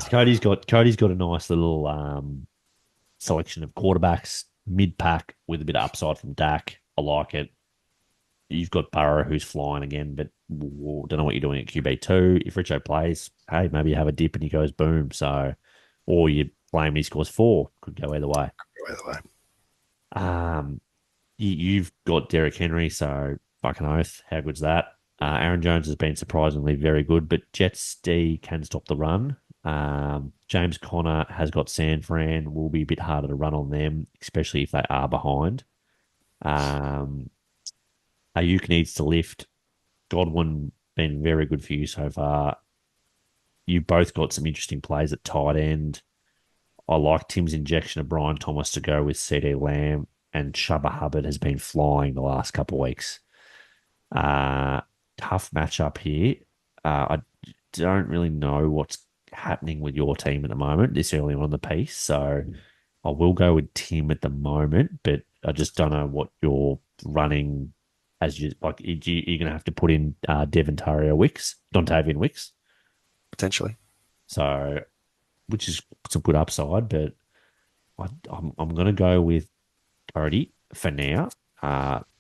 Cody's got a nice little selection of quarterbacks, mid pack with a bit of upside from Dak. I like it. You've got Burrow who's flying again, but don't know what you're doing at QB2. If Richo plays, hey, maybe you have a dip and he goes boom. So, or you play him, he scores 4. Could go either way. Either way. You've got Derrick Henry, so fucking oath. How good's that? Aaron Jones has been surprisingly very good, but Jets D can stop the run. James Conner has got San Fran. Will be a bit harder to run on them, especially if they are behind. Ayuk needs to lift. Godwin been very good for you so far. You both got some interesting plays at tight end. I like Tim's injection of Brian Thomas to go with CD Lamb, and Shubba Hubbard has been flying the last couple of weeks. tough matchup here. I don't really know what's happening with your team at the moment this early on in the piece, so I will go with Tim at the moment, but I just don't know what you're running as you like. You're going to have to put in Devontario Wicks, Dontavian Wicks, Potentially. so which is some good upside, but I'm going to go with Cody for now,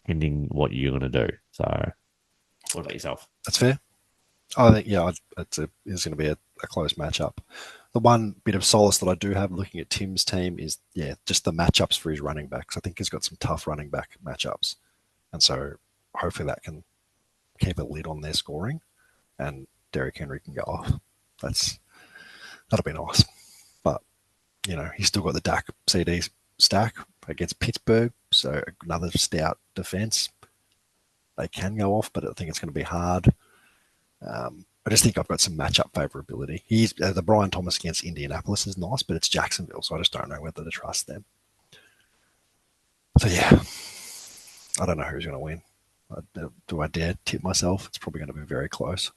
pending what you're going to do. So, what about yourself? That's fair. I think, yeah, it's going to be a close matchup. The one bit of solace that I do have looking at Tim's team is, yeah, just the matchups for his running backs. I think he's got some tough running back matchups. And so hopefully that can keep a lid on their scoring and Derrick Henry can go off. That'll be nice. But, he's still got the Dak CD stack against Pittsburgh. So another stout defense. They can go off, but I think it's going to be hard. I just think I've got some matchup favorability. He's the Brian Thomas against Indianapolis is nice, but it's Jacksonville, so I just don't know whether to trust them. So yeah, I don't know who's going to win. Do I dare tip myself? It's probably going to be very close.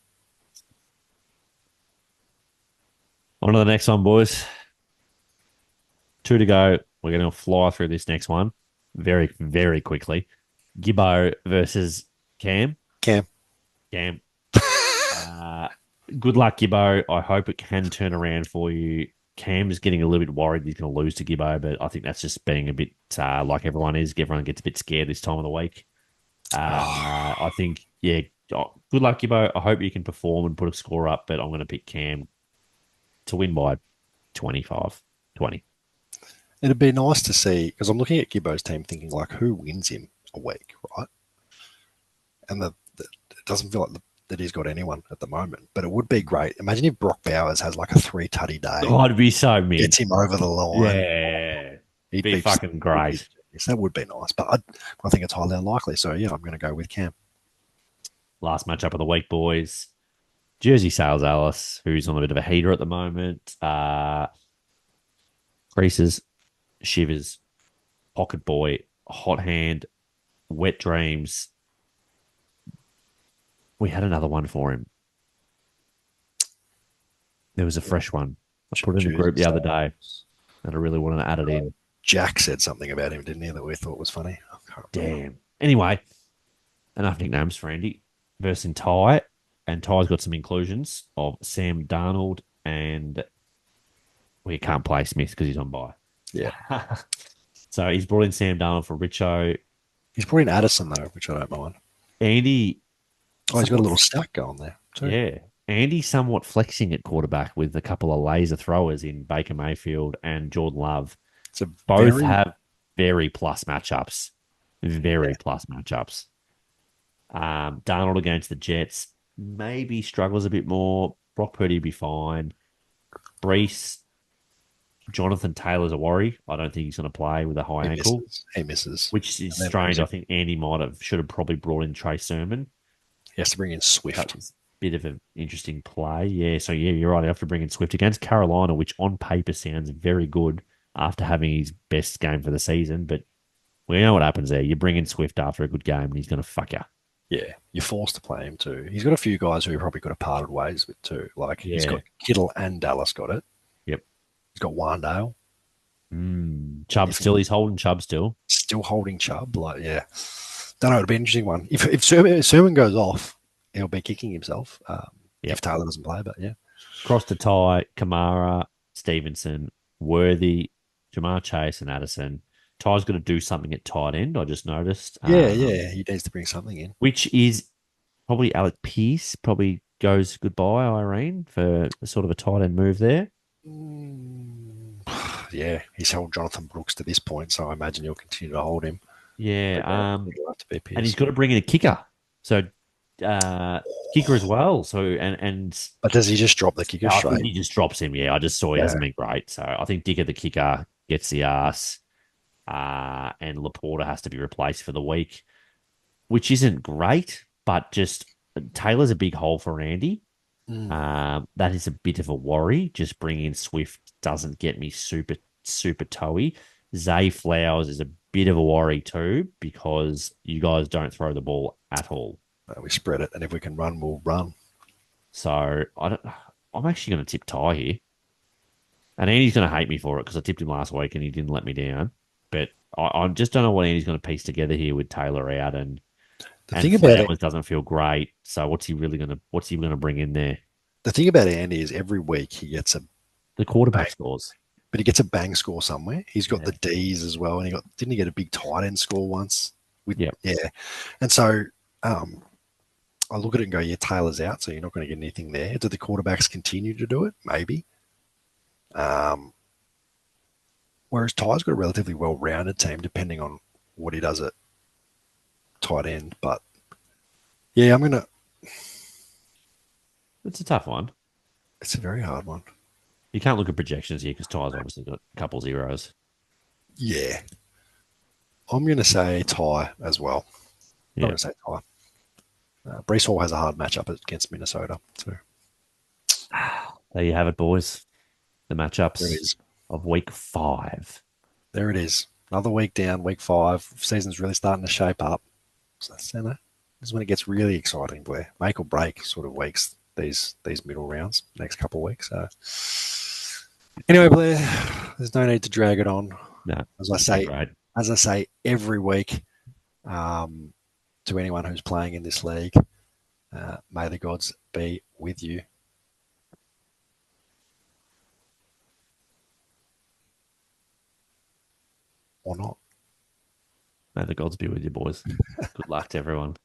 On to the next one, boys. 2 to go. We're going to fly through this next one very, very quickly. Gibbo versus Cam. Cam. Good luck, Gibbo. I hope it can turn around for you. Cam's getting a little bit worried he's going to lose to Gibbo, but I think that's just being a bit like everyone is. Everyone gets a bit scared this time of the week. I think, yeah, good luck, Gibbo. I hope you can perform and put a score up, but I'm going to pick Cam to win by 20. It'd be nice to see, because I'm looking at Gibbo's team thinking, like, who wins him a week, right? And it doesn't feel like that he's got anyone at the moment, but it would be great. Imagine if Brock Bowers has like a 3-tutty day. Oh, it'd be so mid. Gets him over the line. Yeah. He'd be fucking great. Yes, that would be nice, but I think it's highly unlikely. So, yeah, I'm going to go with Cam. Last matchup of the week, boys. Jersey Sales Alice, who's on a bit of a heater at the moment. Creases, Shivers, Pocket Boy, Hot Hand, Wet Dreams. We had another one for him. There was a fresh one. I put it in the group the other day, and I really wanted to add it in. Jack said something about him, didn't he, that we thought was funny? Damn. Anyway, enough nicknames for Andy. Versus Ty, and Ty's got some inclusions of Sam Darnold, and we can't play Smith because he's on bye. Yeah. So he's brought in Sam Darnold for Richo. He's brought in Addison, though, which I don't mind. Andy. Oh, he's got a little stack going there, too. Yeah. Andy somewhat flexing at quarterback with a couple of laser throwers in Baker Mayfield and Jordan Love. So both have very plus matchups. Plus matchups. Darnold against the Jets maybe struggles a bit more. Brock Purdy will be fine. Brees, Jonathan Taylor's a worry. I don't think he's going to play with a high ankle. He misses. Which is strange. I think Andy should have probably brought in Trey Sermon. He has to bring in Swift. That was a bit of an interesting play. Yeah, so yeah, you're right. I have to bring in Swift against Carolina, which on paper sounds very good after having his best game for the season. But we know what happens there. You bring in Swift after a good game and he's going to fuck you. Yeah, you're forced to play him too. He's got a few guys who he probably could have parted ways with too. Like he's got Kittle and Dallas got it. Yep. He's got Wandale. Chubb still. He's holding Chubb still. Still holding Chubb. Like, yeah. Don't know. It'll be an interesting one. If Sermon goes off, he'll be kicking himself. If Taylor doesn't play, but yeah. Cross to Ty, Kamara, Stevenson, Worthy, Jamar Chase, and Addison. Ty's got to do something at tight end, I just noticed. Yeah. He needs to bring something in. Which is probably Alec Pierce probably goes goodbye, Irene, for sort of a tight end move there. Yeah, he's held Jonathan Brooks to this point, so I imagine he'll continue to hold him. Yeah, and he's got to bring in a kicker. So kicker as well. So but does he just drop the kicker straight? I think he just drops him. Yeah, I just saw he hasn't been great. So I think Dicker the kicker gets the ass. And Laporta has to be replaced for the week, which isn't great, but just Taylor's a big hole for Andy. That is a bit of a worry. Just bringing in Swift doesn't get me super toey. Zay Flowers is a bit of a worry too because you guys don't throw the ball at all. We spread it, and if we can run, we'll run. So I'm actually going to tip Ty here. And Andy's going to hate me for it because I tipped him last week and he didn't let me down. But I just don't know what Andy's going to piece together here with Taylor out and Thing about it, Flowers doesn't feel great. So what's he going to bring in there? the thing about Andy is every week he gets The quarterback scores. but he gets a bang score somewhere. He's got Yeah. the D's as well, and didn't he get a big tight end score once? Yeah. And so I look at it and go, yeah, Taylor's out, so you're not going to get anything there. Do the quarterbacks continue to do it? Maybe. Whereas Ty's got a relatively well-rounded team, depending on what he does at tight end. But yeah, It's a tough one. it's a very hard one. You can't look at projections here because Ty's obviously got a couple zeros. Yeah. I'm going to say Ty as well. I'm Yeah. going to say Ty. Brees Hall has a hard matchup against Minnesota. So There you have it, boys. The there it matchups is. of week 5. There it is. Another week down, week 5. Season's really starting to shape up. So, this is when it gets really exciting, Blair. Make or break sort of weeks, these middle rounds, next couple of weeks. So anyway, Blair, there's no need to drag it on. No, As I say, right. every week, to anyone who's playing in this league, may the gods be with you. Or not. May the gods be with you, boys. Good luck to everyone.